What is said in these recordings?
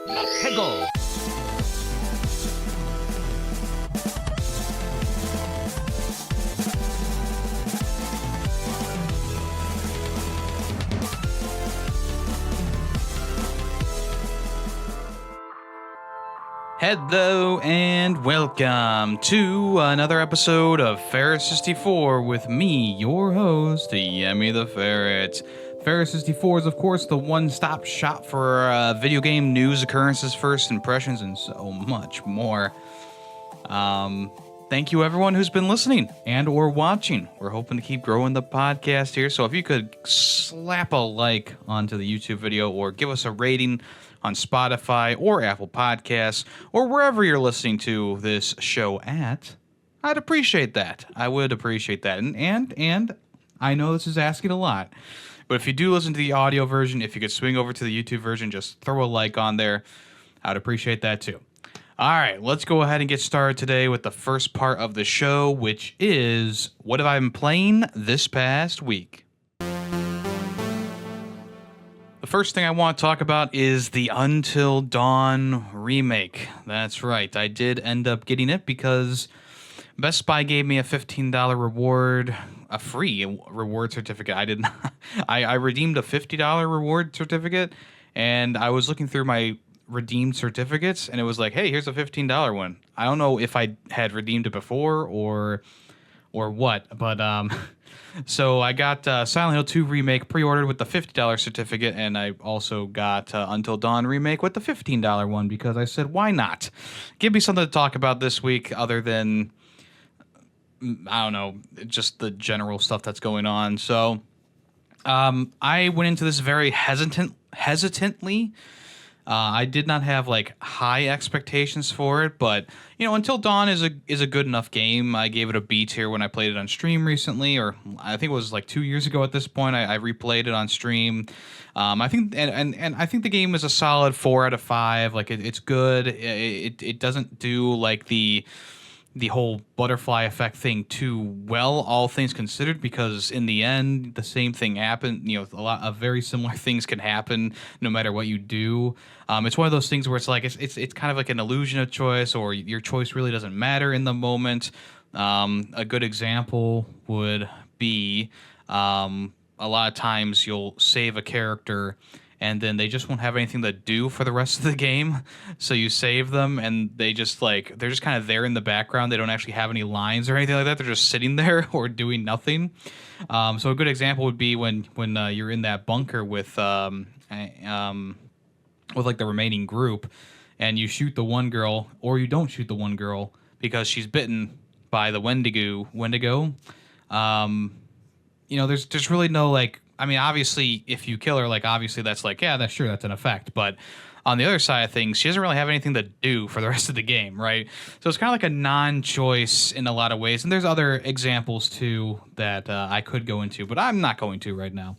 Peggle. Hello and welcome to another episode of Ferret 64 with me, your host, Yemmy the Ferret. Ferret 64 is, of course, the one-stop shop for video game news, occurrences, first impressions, and so much more. Thank you, everyone who's been listening and or watching. We're hoping to keep growing the podcast here, so if you could slap a like onto the YouTube video or give us a rating on Spotify or Apple Podcasts or wherever you're listening to this show at, I'd appreciate that. I would appreciate that. And I know this is asking a lot, but if you do listen to the audio version, if you could swing over to the YouTube version, just throw a like on there. I'd appreciate that too. All right, let's go ahead and get started today with the first part of the show, which is what have I been playing this past week? The first thing I want to talk about is the Until Dawn remake. That's right, I did end up getting it because Best Buy gave me a $15 reward, a free reward certificate. I did not. I redeemed a $50 reward certificate, and I was looking through my redeemed certificates, and it was like, hey, here's a $15 one. I don't know if I had redeemed it before or what, but so I got Silent Hill 2 Remake pre-ordered with the $50 certificate, and I also got Until Dawn Remake with the $15 one because I said, why not? Give me something to talk about this week other than, I don't know, just the general stuff that's going on. So I went into this very hesitantly. I did not have like high expectations for it, but you know, Until Dawn is a good enough game. I gave it a B tier when I played it on stream recently, or I think it was like 2 years ago at this point. I replayed it on stream. I think and I think the game is a solid 4 out of 5. Like it's good. It doesn't do like the whole butterfly effect thing too well, all things considered, because in the end, the same thing happened. You know, a lot of very similar things can happen no matter what you do. It's one of those things where it's like it's kind of like an illusion of choice, or your choice really doesn't matter in the moment. A good example would be a lot of times you'll save a character and then they just won't have anything to do for the rest of the game. So you save them, and they're just kind of there in the background. They don't actually have any lines or anything like that. They're just sitting there or doing nothing. So a good example would be when you're in that bunker with like the remaining group, and you shoot the one girl, or you don't shoot the one girl because she's bitten by the Wendigo. You know, there's really no like. I mean, obviously, if you kill her, like, obviously that's like, yeah, that's an effect. But on the other side of things, she doesn't really have anything to do for the rest of the game, right? So it's kind of like a non-choice in a lot of ways. And there's other examples, too, that I could go into, but I'm not going to right now.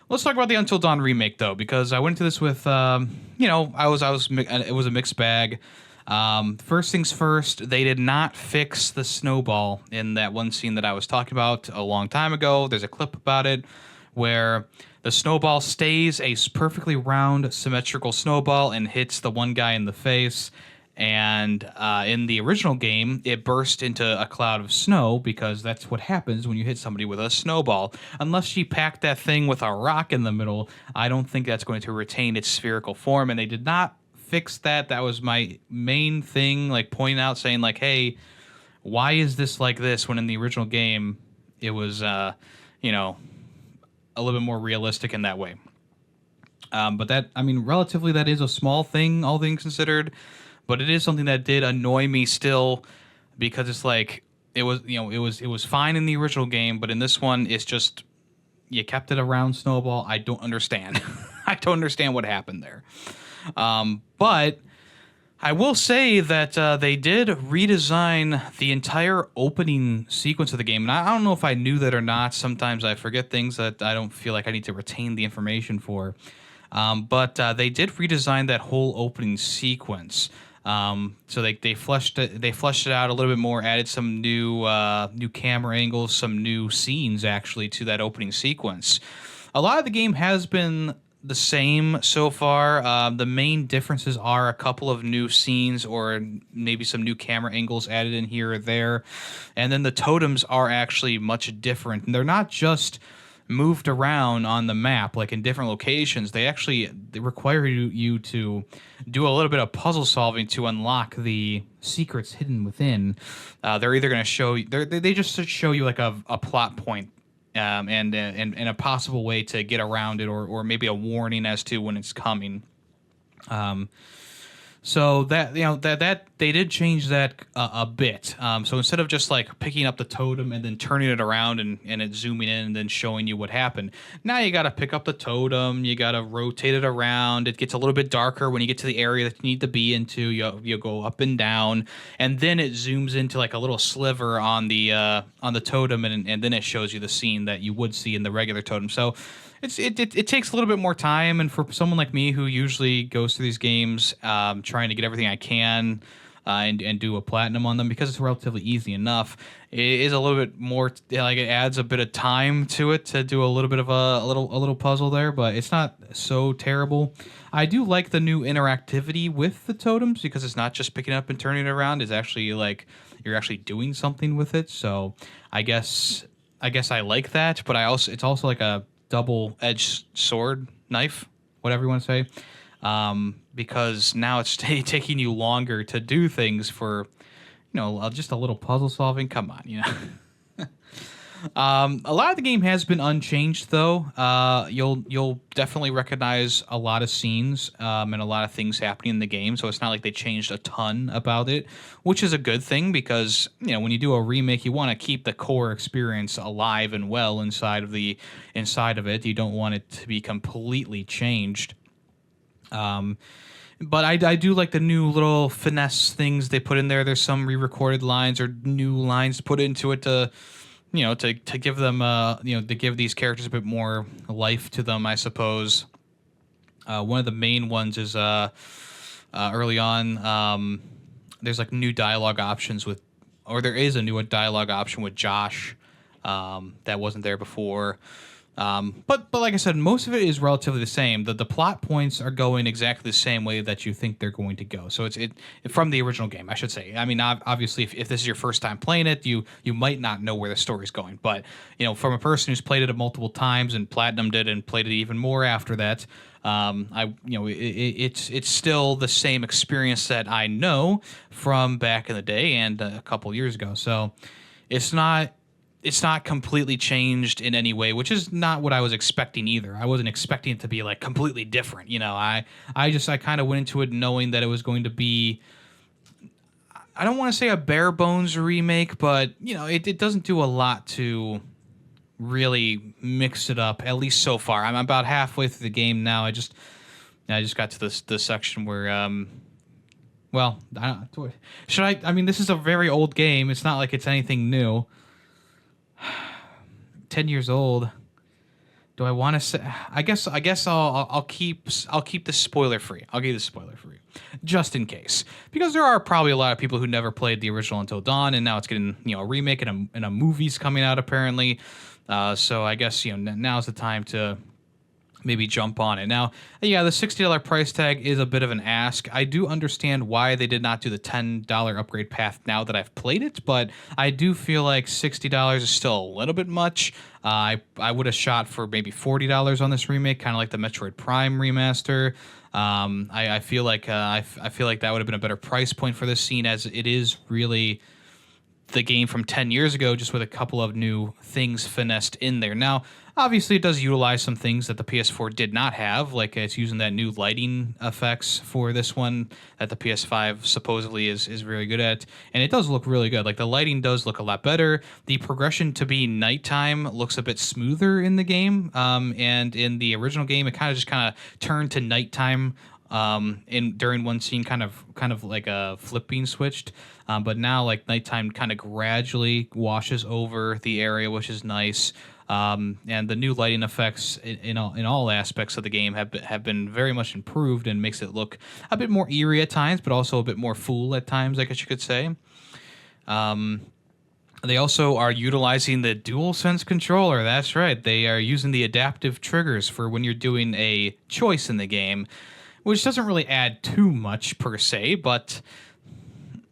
Let's talk about the Until Dawn remake, though, because I went into this with, you know, it was a mixed bag. First things first, they did not fix the snowball in that one scene that I was talking about a long time ago. There's a clip about it, where the snowball stays a perfectly round, symmetrical snowball and hits the one guy in the face. And in the original game, it burst into a cloud of snow because that's what happens when you hit somebody with a snowball. Unless she packed that thing with a rock in the middle, I don't think that's going to retain its spherical form. And they did not fix that. That was my main thing, like pointing out, saying like, hey, why is this like this when in the original game it was, you know, a little bit more realistic in that way. But that, I mean, relatively that is a small thing, all things considered, but it is something that did annoy me still, because it's like, it was fine in the original game, but in this one, it's just, you kept it a round snowball. I don't understand. I don't understand what happened there. But I will say that they did redesign the entire opening sequence of the game. And I don't know if I knew that or not. Sometimes I forget things that I don't feel like I need to retain the information for. But they did redesign that whole opening sequence. So they fleshed it out a little bit more, added some new camera angles, some new scenes actually to that opening sequence. A lot of the game has been the same so far. The main differences are a couple of new scenes or maybe some new camera angles added in here or there. And then the totems are actually much different. And they're not just moved around on the map like in different locations. They require you to do a little bit of puzzle solving to unlock the secrets hidden within. They're either going to show you, they just show you like a plot point, and a possible way to get around it, or maybe a warning as to when it's coming. So that that they did change that a bit. So instead of just like picking up the totem and then turning it around and it zooming in and then showing you what happened, now you got to pick up the totem, you got to rotate it around. It gets a little bit darker when you get to the area that you need to be into. You go up and down, and then it zooms into like a little sliver on the totem, and then it shows you the scene that you would see in the regular totem. So it takes a little bit more time, and for someone like me who usually goes through these games trying to get everything I can and do a platinum on them, because it's relatively easy enough, it is a little bit more like it adds a bit of time to it to do a little bit of a little puzzle there, but it's not so terrible. I do like the new interactivity with the totems, because it's not just picking up and turning it around. It's actually like you're actually doing something with it. So I guess I like that, but it's also like a double-edged sword, knife, whatever you want to say, because now it's taking you longer to do things for, just a little puzzle solving. Come on, a lot of the game has been unchanged, though. You'll definitely recognize a lot of scenes and a lot of things happening in the game, so it's not like they changed a ton about it, which is a good thing, because when you do a remake, you want to keep the core experience alive and well inside of it. You don't want it to be completely changed. But I do like the new little finesse things they put in there. There's some re-recorded lines or new lines put into it to give them, to give these characters a bit more life to them, I suppose. One of the main ones is early on, there's like new dialogue options there is a new dialogue option with Josh that wasn't there before. But like I said, most of it is relatively the same. The plot points are going exactly the same way that you think they're going to go. So it's from the original game, I should say. I mean, obviously, if this is your first time playing it, you might not know where the story's going. But from a person who's played it multiple times and platinumed it and played it even more after that, it's still the same experience that I know from back in the day and a couple years ago. So it's not completely changed in any way, which is not what I was expecting either. I wasn't expecting it to be like completely different. I kind of went into it knowing that it was going to be, I don't want to say a bare bones remake, but it doesn't do a lot to really mix it up, at least so far. I'm about halfway through the game now. I just got to this section where I mean, this is a very old game. It's not like it's anything new. 10 years old. Do I want to say? I guess I'll keep this spoiler free. I'll keep this spoiler free, just in case, because there are probably a lot of people who never played the original Until Dawn, and now it's getting a remake and a movie's coming out apparently. So I guess now's the time to maybe jump on it. Now, yeah, the $60 price tag is a bit of an ask. I do understand why they did not do the $10 upgrade path now that I've played it, but I do feel like $60 is still a little bit much. I would have shot for maybe $40 on this remake, kind of like the Metroid Prime remaster. I feel like that would have been a better price point for this scene, as it is really the game from 10 years ago, just with a couple of new things finessed in there. Now, obviously, it does utilize some things that the PS4 did not have, like it's using that new lighting effects for this one that the PS5 supposedly is very good at, and it does look really good. Like, the lighting does look a lot better. The progression to be nighttime looks a bit smoother in the game, and in the original game, it kind of turned to nighttime during one scene, kind of like a flip being switched, but now like nighttime kind of gradually washes over the area, which is nice. And the new lighting effects in all aspects of the game have been very much improved, and makes it look a bit more eerie at times, but also a bit more full at times, I guess you could say. They also are utilizing the DualSense controller. That's right. They are using the adaptive triggers for when you're doing a choice in the game, which doesn't really add too much per se, but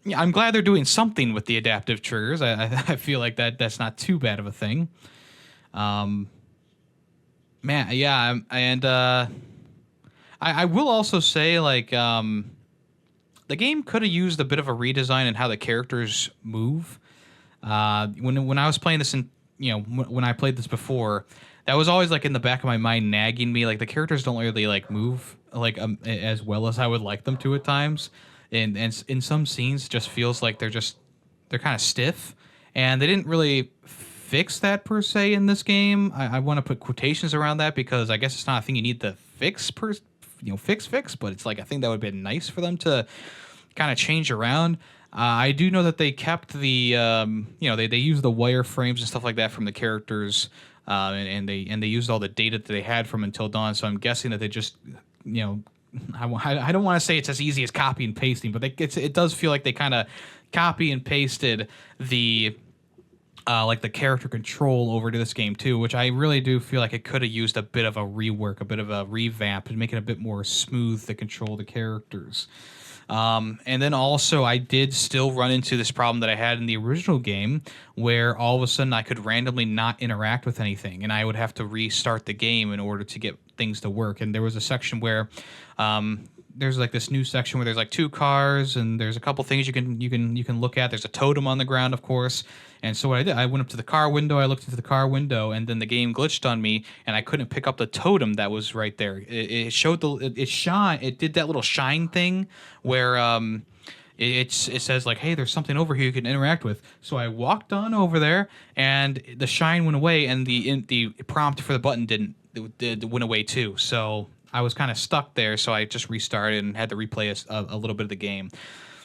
yeah, I'm glad they're doing something with the adaptive triggers. I feel like that's not too bad of a thing. Um, Man, yeah, and I will also say like the game could have used a bit of a redesign in how the characters move. When I was playing this in when I played this before, that was always like in the back of my mind nagging me. Like the characters don't really like move like as well as I would like them to at times, and in some scenes it just feels like they're kind of stiff, and they didn't really fix that per se in this game. I want to put quotations around that because I guess it's not a thing you need to fix fix, but it's like a thing that would have been nice for them to kind of change around. I do know that they kept the they used the wireframes and stuff like that from the characters, and they used all the data that they had from Until Dawn. So I'm guessing that they just I don't want to say it's as easy as copy and pasting, but it does feel like they kind of copy and pasted the like the character control over to this game too, which I really do feel like it could have used a bit of a rework, a bit of a revamp, and make it a bit more smooth to control the characters. And then also, I did still run into this problem that I had in the original game, where all of a sudden I could randomly not interact with anything, and I would have to restart the game in order to get things to work. And there was a section where there's like this new section where there's like two cars, and there's a couple things you can look at. There's a totem on the ground, of course. And so what I did, I went up to the car window, I looked into the car window, and then the game glitched on me, and I couldn't pick up the totem that was right there. It showed it did that little shine thing where it says like, hey, there's something over here you can interact with. So I walked on over there, and the shine went away, and the prompt for the button went away too. So I was kind of stuck there, so I just restarted and had to replay a little bit of the game.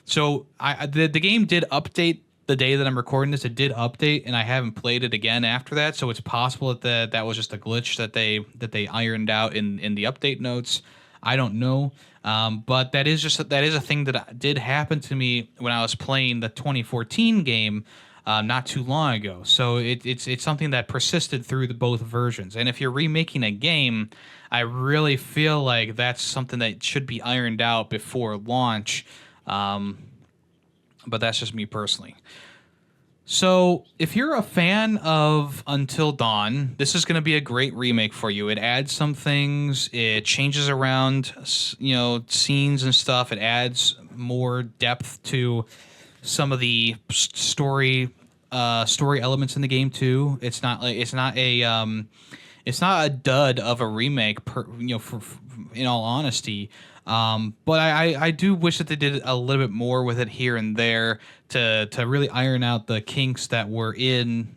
So the game did update the day that I'm recording this. It did update, and I haven't played it again after that. So it's possible that was just a glitch that they ironed out in the update notes. I don't know, but that is a thing that did happen to me when I was playing the 2014 game. Not too long ago, so it's something that persisted through both versions. And if you're remaking a game, I really feel like that's something that should be ironed out before launch. But that's just me personally. So if you're a fan of Until Dawn, this is going to be a great remake for you. It adds some things. It changes around, scenes and stuff. It adds more depth to some of the story elements in the game too. It's not a dud of a remake in all honesty. But I do wish that they did a little bit more with it here and there to really iron out the kinks that were in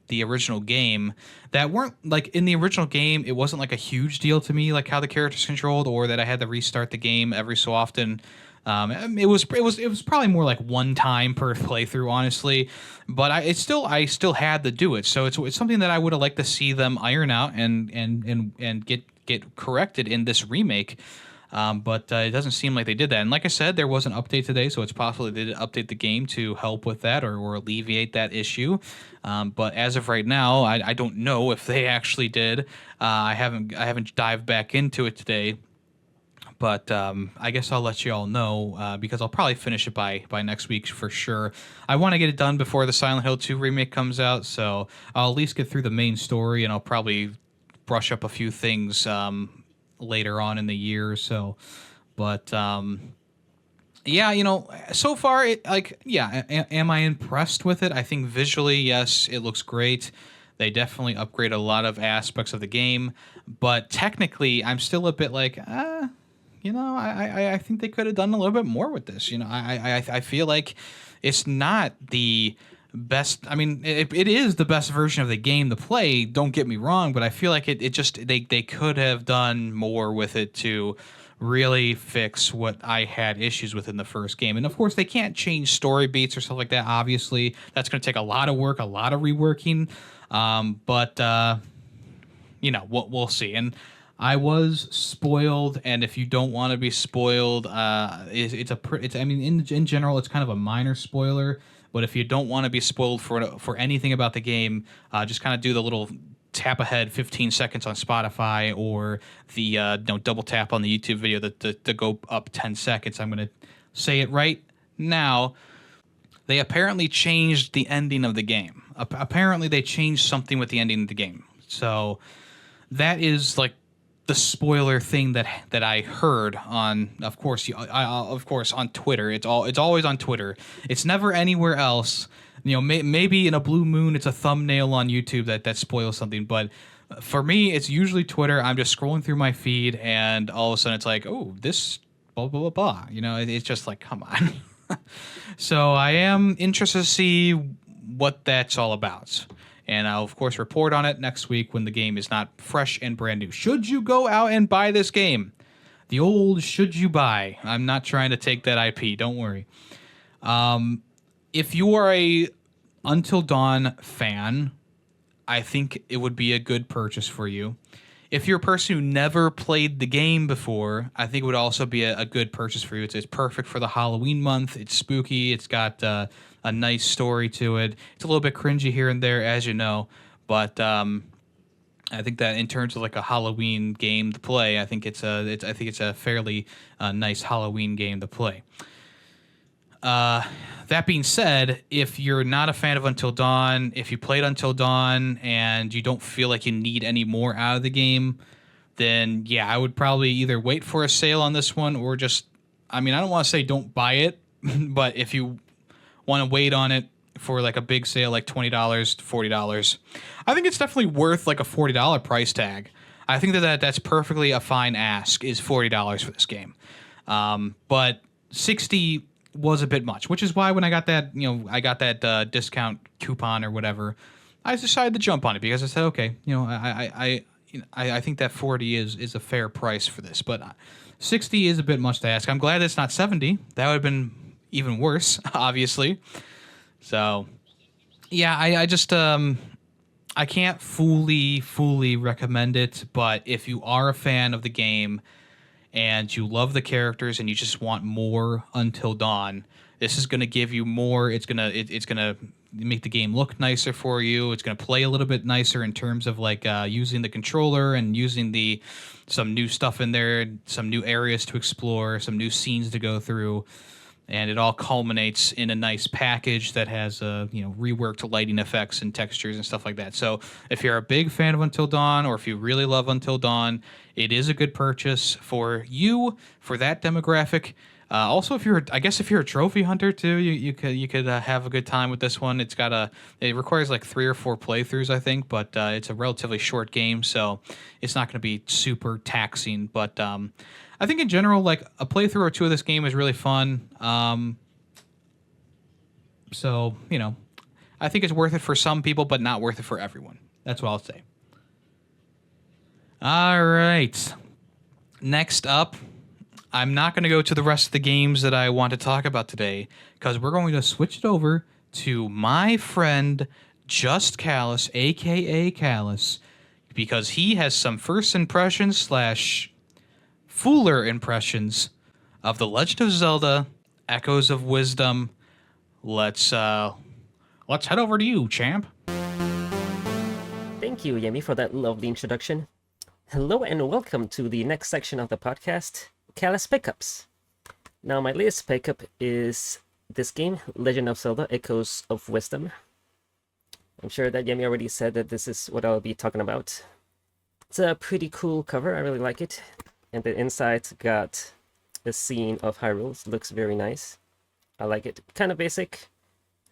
the original game that weren't like in the original game. It wasn't like a huge deal to me, like how the characters controlled, or that I had to restart the game every so often. It was probably more like one time per playthrough, honestly, but I still had to do it. So it's something that I would have liked to see them iron out and get corrected in this remake. But it doesn't seem like they did that. And like I said, there was an update today, so it's possible they did update the game to help with that or alleviate that issue. But as of right now, I don't know if they actually did. I haven't dived back into it today. But I guess I'll let you all know because I'll probably finish it by next week for sure. I want to get it done before the Silent Hill 2 remake comes out, so I'll at least get through the main story, and I'll probably brush up a few things later on in the year or so. But yeah, so far, am I impressed with it? I think visually, yes, it looks great. They definitely upgrade a lot of aspects of the game, but technically, I'm still a bit like, I think they could have done a little bit more with this. I feel like it's not the best. I mean, it is the best version of the game to play. Don't get me wrong, but I feel like they could have done more with it to really fix what I had issues with in the first game. And of course, they can't change story beats or stuff like that. Obviously, that's going to take a lot of work, a lot of reworking. But we'll see. And I was spoiled, and if you don't want to be spoiled, in general, it's kind of a minor spoiler. But if you don't want to be spoiled for anything about the game, just kind of do the little tap ahead 15 seconds on Spotify, or the double tap on the YouTube video to go up 10 seconds. I'm going to say it right now. They apparently changed the ending of the game. Apparently they changed something with the ending of the game. So that is like the spoiler thing that I heard on, of course, on Twitter. It's always on Twitter. It's never anywhere else. Maybe in a blue moon, it's a thumbnail on YouTube that spoils something. But for me, it's usually Twitter. I'm just scrolling through my feed, and all of a sudden it's like, oh, this blah blah blah blah. It's just like, come on. So I am interested to see what that's all about. And I'll, of course, report on it next week when the game is not fresh and brand new. Should you go out and buy this game? The old should you buy. I'm not trying to take that IP. Don't worry. If you are a Until Dawn fan, I think it would be a good purchase for you. If you're a person who never played the game before, I think it would also be a good purchase for you. It's perfect for the Halloween month. It's spooky. It's got a nice story to it. It's a little bit cringy here and there, as you know, but I think that in terms of like a Halloween game to play, I think it's a fairly nice Halloween game to play. That being said, if you're not a fan of Until Dawn, if you played Until Dawn and you don't feel like you need any more out of the game, then yeah, I would probably either wait for a sale on this one, or just, I don't want to say don't buy it, but if you want to wait on it for like a big sale, like $20 to $40, I think it's definitely worth like a $40 price tag. I think that's perfectly a fine ask, is $40 for this game. But $60 was a bit much, which is why when I got that discount coupon or whatever, I decided to jump on it, because I said, okay, I think that 40 is a fair price for this, but 60 is a bit much to ask. I'm glad it's not 70. That would have been even worse, obviously. So yeah, I just I can't fully recommend it, but if you are a fan of the game and you love the characters and you just want more Until Dawn, this is going to give you more. It's going to make the game look nicer for you. It's going to play a little bit nicer in terms of like using the controller and using some new stuff in there, some new areas to explore, some new scenes to go through. And it all culminates in a nice package that has reworked lighting effects and textures and stuff like that. So if you're a big fan of Until Dawn, or if you really love Until Dawn, it is a good purchase for you, for that demographic. Also, if you're a trophy hunter too, you could have a good time with this one. It requires like 3 or 4 playthroughs, I think, but it's a relatively short game, so it's not going to be super taxing. But I think in general, like a playthrough or two of this game is really fun. So I think it's worth it for some people, but not worth it for everyone. That's what I'll say. All right. Next up, I'm not going to go to the rest of the games that I want to talk about today, because we're going to switch it over to my friend JustKalas, a.k.a. Kalas, because he has some first impressions / Fooler impressions of The Legend of Zelda, Echoes of Wisdom. Let's head over to you, champ. Thank you, Yemmy, for that lovely introduction. Hello and welcome to the next section of the podcast, Kalas Pickups. Now, my latest pickup is this game, Legend of Zelda, Echoes of Wisdom. I'm sure that Yemmy already said that this is what I'll be talking about. It's a pretty cool cover, I really like it. And the inside's got a scene of Hyrule. It looks very nice. I like it. Kind of basic,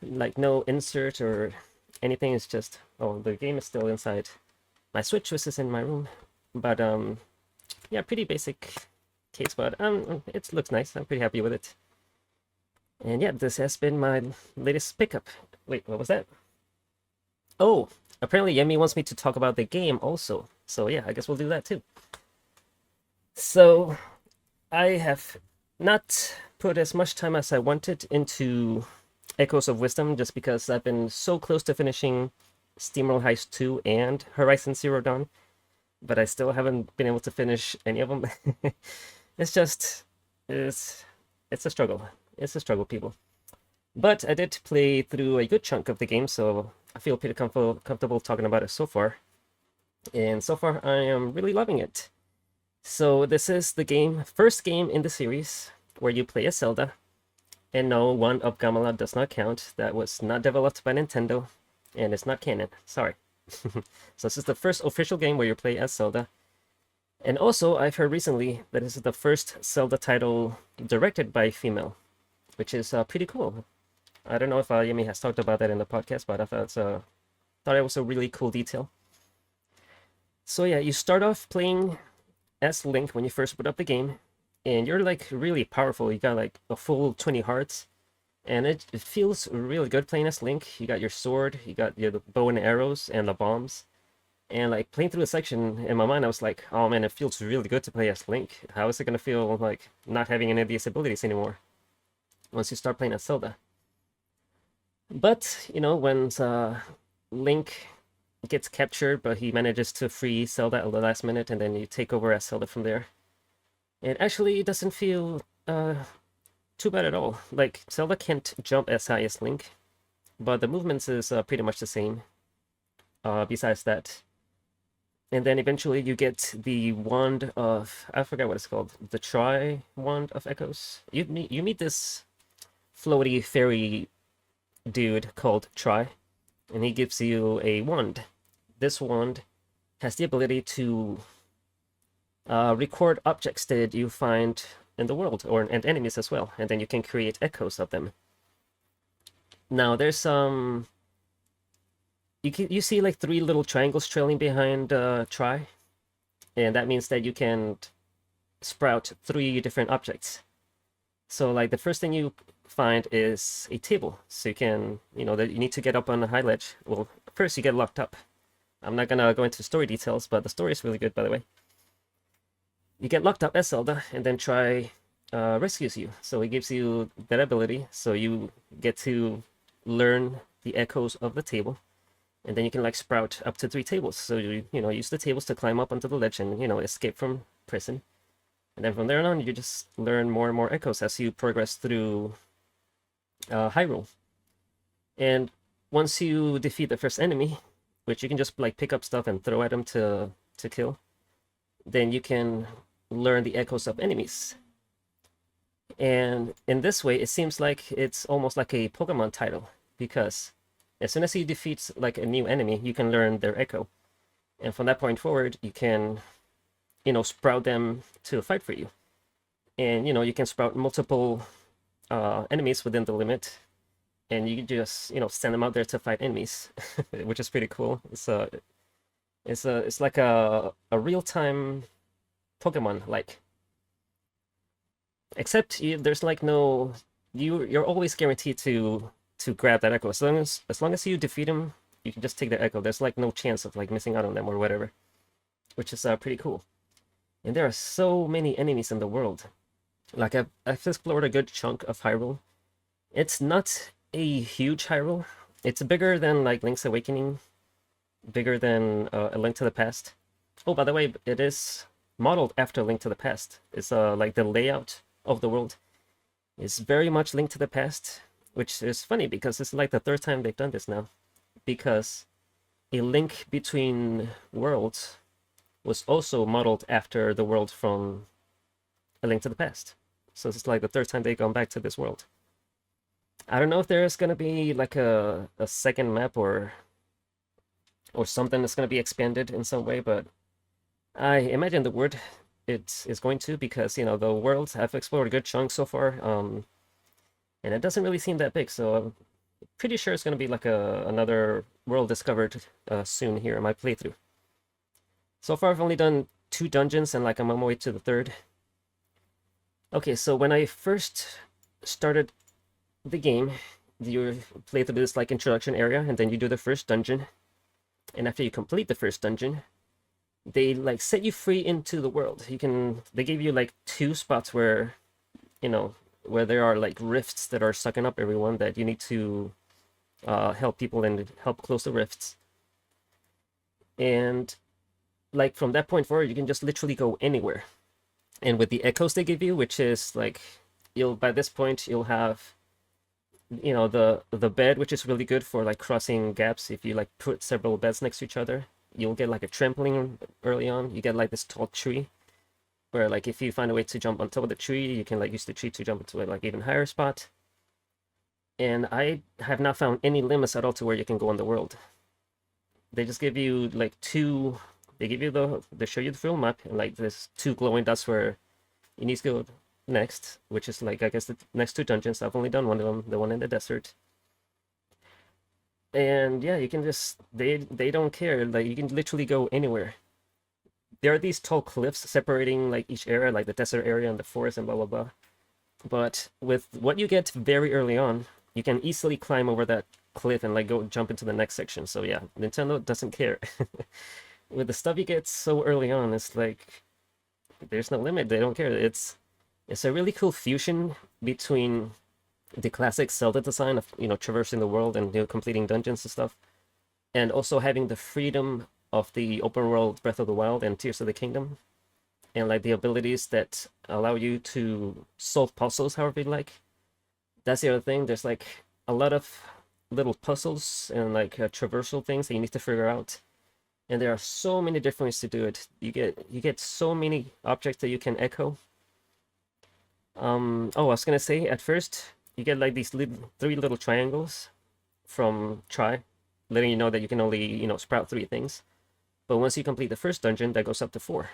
like no insert or anything. It's just, the game is still inside my Switch, which is in my room. But yeah, pretty basic case, but it looks nice. I'm pretty happy with it. And yeah, this has been my latest pickup. Wait, what was that? Oh, apparently Yemmy wants me to talk about the game also. So yeah, I guess we'll do that too. So I have not put as much time as I wanted into Echoes of Wisdom, just because I've been so close to finishing SteamWorld Heist 2 and Horizon Zero Dawn, but I still haven't been able to finish any of them. It's a struggle. It's a struggle, people. But I did play through a good chunk of the game, so I feel pretty comfortable talking about it so far. And so far, I am really loving it. So this is the first game in the series where you play as Zelda. And no, one of Gamala does not count. That was not developed by Nintendo, and it's not canon. Sorry. So this is the first official game where you play as Zelda. And also, I've heard recently that this is the first Zelda title directed by a female, which is pretty cool. I don't know if Yemmy has talked about that in the podcast, but I thought it was a really cool detail. So yeah, you start off playing as Link when you first boot up the game, and you're like really powerful. You got like a full 20 hearts, and it feels really good playing as Link. You got your sword, you got your bow and arrows, and the bombs. And like playing through the section, in my mind, I was like, oh man, it feels really good to play as Link. How is it gonna feel like not having any of these abilities anymore once you start playing as Zelda? But, you know, when Link gets captured, but he manages to free Zelda at the last minute, and then you take over as Zelda from there, it actually doesn't feel too bad at all. Like, Zelda can't jump as high as Link, but the movements is pretty much the same, besides that. And then eventually you get the wand of, I forgot what it's called, the Tri-Wand of Echoes. You meet this floaty fairy dude called Tri, and he gives you a wand. This wand has the ability to record objects that you find in the world, and enemies as well, and then you can create echoes of them. Now there's some you see like 3 little triangles trailing behind Tri, and that means that you can sprout 3 different objects. So like the first thing you find is a table, so you can, you know, that you need to get up on a high ledge. Well, first you get locked up. I'm not gonna go into story details, but the story is really good, by the way. You get locked up as Zelda, and then Tri rescues you. So he gives you that ability, so you get to learn the echoes of the table, and then you can like sprout up to 3 tables. So you know, use the tables to climb up onto the ledge and, you know, escape from prison. And then from there on, you just learn more and more echoes as you progress through Hyrule. And once you defeat the first enemy, which you can just like pick up stuff and throw at them to kill, then you can learn the echoes of enemies. And in this way, it seems like it's almost like a Pokemon title, because as soon as you defeat like a new enemy, you can learn their echo. And from that point forward, you can, you know, sprout them to fight for you. And, you know, you can sprout multiple enemies within the limit, and you just, you know, send them out there to fight enemies, which is pretty cool. It's like a real-time Pokemon, like. Except there's like no, you're always guaranteed to grab that echo. As long as you defeat him, you can just take the echo. There's like no chance of like missing out on them or whatever, which is pretty cool. And there are so many enemies in the world. Like I've explored a good chunk of Hyrule. It's not a huge Hyrule. It's bigger than like Link's Awakening, bigger than A Link to the Past. Oh, by the way, it is modeled after Link to the Past. It's like the layout of the world is very much Link to the Past, which is funny because it's like the 3rd time they've done this now, because A Link Between Worlds was also modeled after the world from A Link to the Past. So it's like the 3rd time they've gone back to this world. I don't know if there's gonna be like a second map or something that's gonna be expanded in some way, but I imagine the word it is going to, because, you know, the world, I've explored a good chunk so far, and it doesn't really seem that big, so I'm pretty sure it's gonna be like another world discovered soon here in my playthrough. So far I've only done 2 dungeons, and like I'm on my way to the 3rd. Okay, so when I first started the game, you play through this like introduction area, and then you do the first dungeon, and after you complete the first dungeon, they like set you free into the world. They give you like 2 spots where, you know, where there are like rifts that are sucking up everyone, that you need to help people and help close the rifts. And like from that point forward, you can just literally go anywhere. And with the echoes they give you, which is like, by this point you'll have the bed, which is really good for like crossing gaps. If you like put several beds next to each other, you'll get like a trampoline early on. You get like this tall tree where like if you find a way to jump on top of the tree, you can like use the tree to jump into a like even higher spot. And I have not found any limits at all to where you can go in the world. They just give you like two. They give you they show you the full map, and like there's two glowing dots where you need to go next, which is like I guess the next two dungeons. I've only done one of them, the one in the desert. And yeah, you can just they don't care. Like you can literally go anywhere. There are these tall cliffs separating like each area, like the desert area and the forest and blah blah blah. But with what you get very early on, you can easily climb over that cliff and like go jump into the next section. So yeah, Nintendo doesn't care. With the stuff you get so early on, it's like there's no limit. They don't care. It's a really cool fusion between the classic Zelda design of traversing the world and completing dungeons and stuff, and also having the freedom of the open world Breath of the Wild and Tears of the Kingdom, and like the abilities that allow you to solve puzzles however you like. That's the other thing. There's like a lot of little puzzles and like traversal things that you need to figure out, and there are so many different ways to do it. You get so many objects that you can echo. Oh, I was gonna say at first you get like these three little triangles from Try, letting you know that you can only sprout three things. But once you complete the first dungeon, that goes up to 4.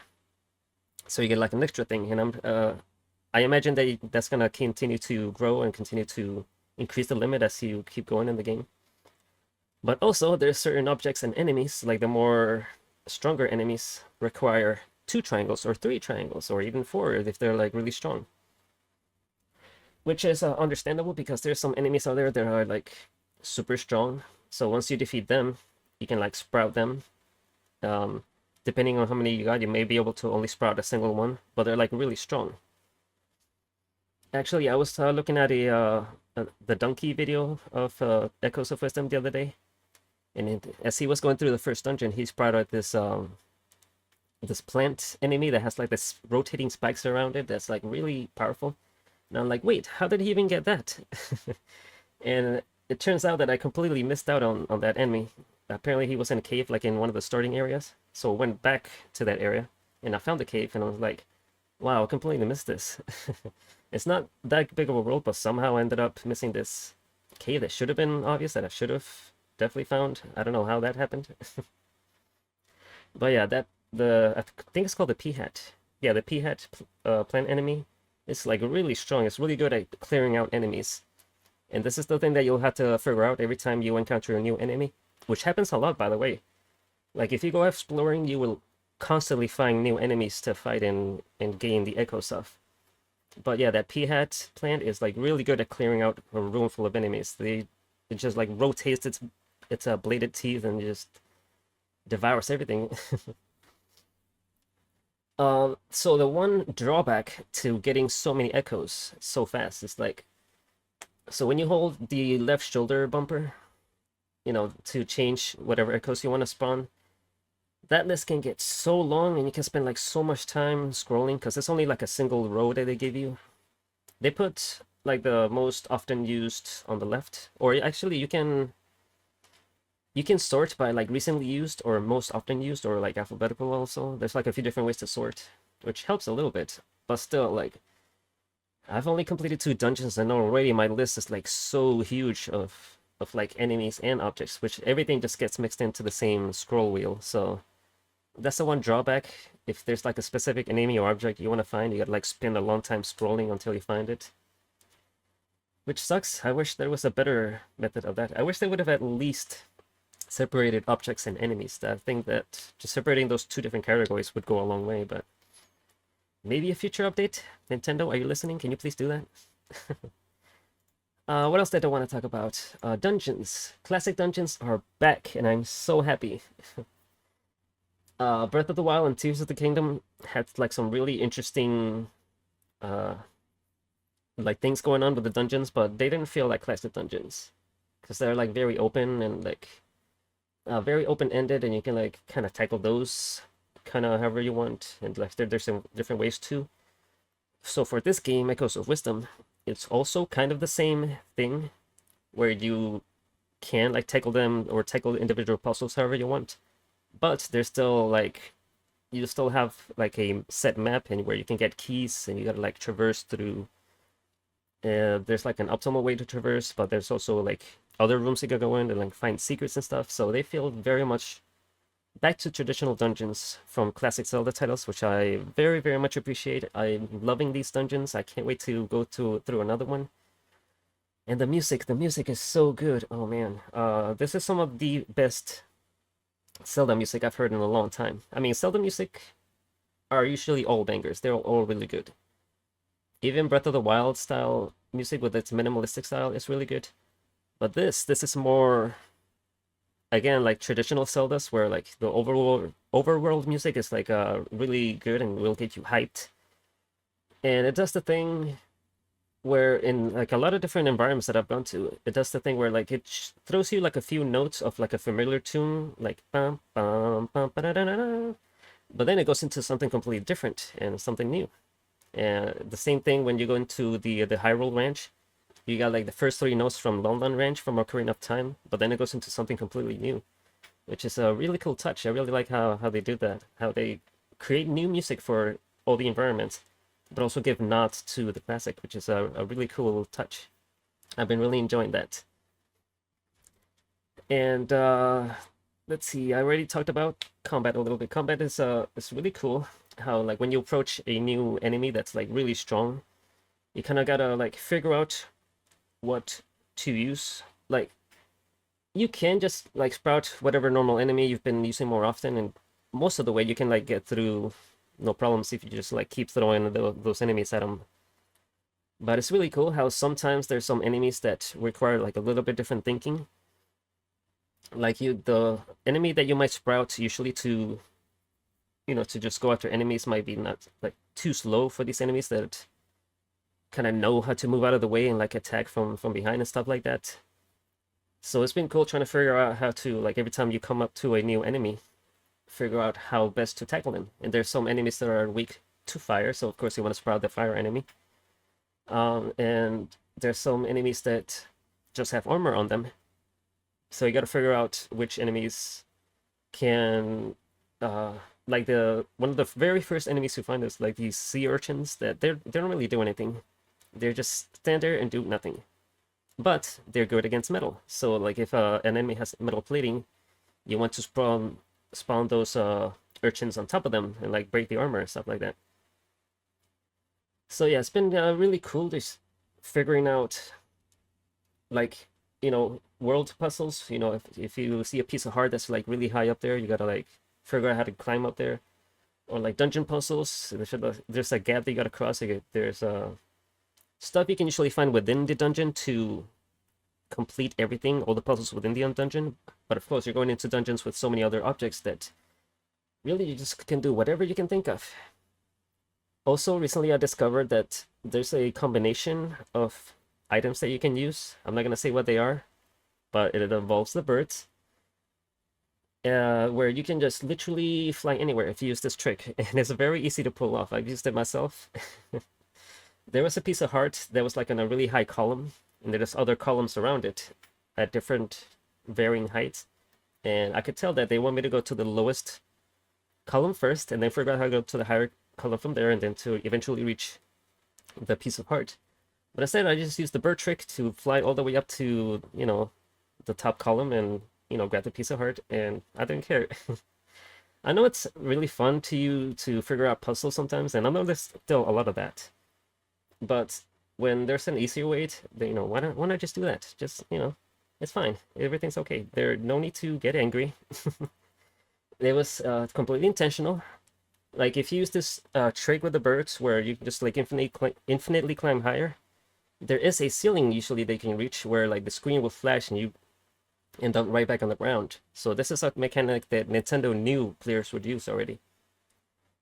So you get like an extra thing, and I imagine that that's gonna continue to grow and continue to increase the limit as you keep going in the game. But also, there's certain objects and enemies, like the more stronger enemies, require 2 triangles or 3 triangles or even 4 if they're like really strong. Which is understandable because there's some enemies out there that are like super strong. So once you defeat them, you can like sprout them. Depending on how many you got, you may be able to only sprout a single one, but they're like really strong. Actually, I was looking at the donkey video of Echoes of Wisdom the other day, and as he was going through the first dungeon, he sprouted this this plant enemy that has like this rotating spikes around it that's like really powerful. And I'm like, wait, how did he even get that? And it turns out that I completely missed out on that enemy. Apparently he was in a cave, like in one of the starting areas. So I went back to that area, and I found the cave, and I was like, wow, I completely missed this. It's not that big of a world, but somehow I ended up missing this cave that should have been obvious, that I should have definitely found. I don't know how that happened. But yeah, I think it's called the P-Hat. Yeah, the P-Hat plant enemy. It's like really strong. It's really good at clearing out enemies. And this is the thing that you'll have to figure out every time you encounter a new enemy, which happens a lot, by the way. Like if you go exploring, you will constantly find new enemies to fight and gain the echo stuff. But yeah, that P-Hat plant is like really good at clearing out a room full of enemies. It just like rotates its bladed teeth and just devours everything. So the one drawback to getting so many echoes so fast is like, so when you hold the left shoulder bumper, to change whatever echoes you want to spawn, that list can get so long and you can spend like so much time scrolling because it's only like a single row that they give you. They put like the most often used on the left, or actually you can sort by like recently used or most often used or like alphabetical also. There's like a few different ways to sort, which helps a little bit, but still like I've only completed 2 dungeons and already my list is like so huge of like enemies and objects, which everything just gets mixed into the same scroll wheel. So that's the one drawback. If there's like a specific enemy or object you want to find, you gotta like spend a long time scrolling until you find it, which sucks. I wish there was a better method of that. I wish they would have at least separated objects and enemies. I think that just separating those 2 different categories would go a long way, but maybe a future update. Nintendo, are you listening? Can you please do that? What else did I want to talk about? Dungeons. Classic dungeons are back, and I'm so happy. Breath of the Wild and Tears of the Kingdom had like some really interesting like things going on with the dungeons, but they didn't feel like classic dungeons because they're like very open and like very open-ended, and you can like kind of tackle those kind of however you want, and like there's some different ways too. So for this game, Echoes of Wisdom, it's also kind of the same thing, where you can like tackle them or tackle individual puzzles however you want, but there's still like you still have like a set map and where you can get keys and you gotta like traverse through. There's like an optimal way to traverse, but there's also like other rooms you can go in and like find secrets and stuff. So they feel very much back to traditional dungeons from classic Zelda titles, which I very, very much appreciate. I'm loving these dungeons. I can't wait to go through another one. And the music is so good. Oh man, this is some of the best Zelda music I've heard in a long time. I mean, Zelda music are usually all bangers. They're all really good. Even Breath of the Wild style music with its minimalistic style is really good. But this is more, again, like traditional Zeldas, where like the overworld music is like really good and will get you hyped. And it does the thing where in like a lot of different environments that I've gone to, it does the thing where like it throws you like a few notes of like a familiar tune, like bum bum bum ba da da da, but then it goes into something completely different and something new. And the same thing when you go into the Hyrule Ranch, you got like the first three notes from London Ranch from Ocarina of Time, but then it goes into something completely new, which is a really cool touch. I really like how they do that, how they create new music for all the environments, but also give nods to the classic, which is a really cool touch. I've been really enjoying that. And let's see, I already talked about combat a little bit. Combat is really cool. How like when you approach a new enemy that's like really strong, you kind of gotta like figure out what to use. Like you can just like sprout whatever normal enemy you've been using more often, and most of the way you can like get through no problems if you just like keep throwing those enemies at them. But it's really cool how sometimes there's some enemies that require like a little bit different thinking. Like the enemy that you might sprout usually to, you know, to just go after enemies might be not like too slow for these enemies that kind of know how to move out of the way and like attack from behind and stuff like that. So it's been cool trying to figure out how to, like, every time you come up to a new enemy, figure out how best to tackle them. And there's some enemies that are weak to fire, so of course you want to sprout the fire enemy. And there's some enemies that just have armor on them, so you got to figure out which enemies can, like one of the very first enemies you find is like these sea urchins that they don't really do anything. They're just stand there and do nothing, but they're good against metal. So like if an enemy has metal plating, you want to spawn those urchins on top of them and like break the armor and stuff like that. So yeah, it's been really cool just figuring out, like, you know, world puzzles. You know, if you see a piece of heart that's like really high up there, you gotta like figure out how to climb up there. Or like dungeon puzzles, there's a gap that you gotta cross. There's stuff you can usually find within the dungeon to complete everything, all the puzzles within the dungeon. But of course, you're going into dungeons with so many other objects that really you just can do whatever you can think of. Also, recently I discovered that there's a combination of items that you can use. I'm not gonna say what they are, but it involves the birds. Where you can just literally fly anywhere if you use this trick, and it's very easy to pull off. I've used it myself. There was a piece of heart that was like on a really high column, and there's other columns around it at different varying heights, and I could tell that they want me to go to the lowest column first, and then figure out how to go to the higher column from there, and then to eventually reach the piece of heart. But instead, I just used the bird trick to fly all the way up to, you know, the top column and, you know, grab the piece of heart, and I didn't care. I know it's really fun to figure out puzzles sometimes, and I know there's still a lot of that. But when there's an easier way to, you know, why not just do that? Just, you know, it's fine. Everything's okay. There's no need to get angry. It was completely intentional. Like if you use this trick with the birds where you can just like infinitely climb higher, there is a ceiling usually they can reach where like the screen will flash and you end up right back on the ground. So this is a mechanic that Nintendo knew players would use already.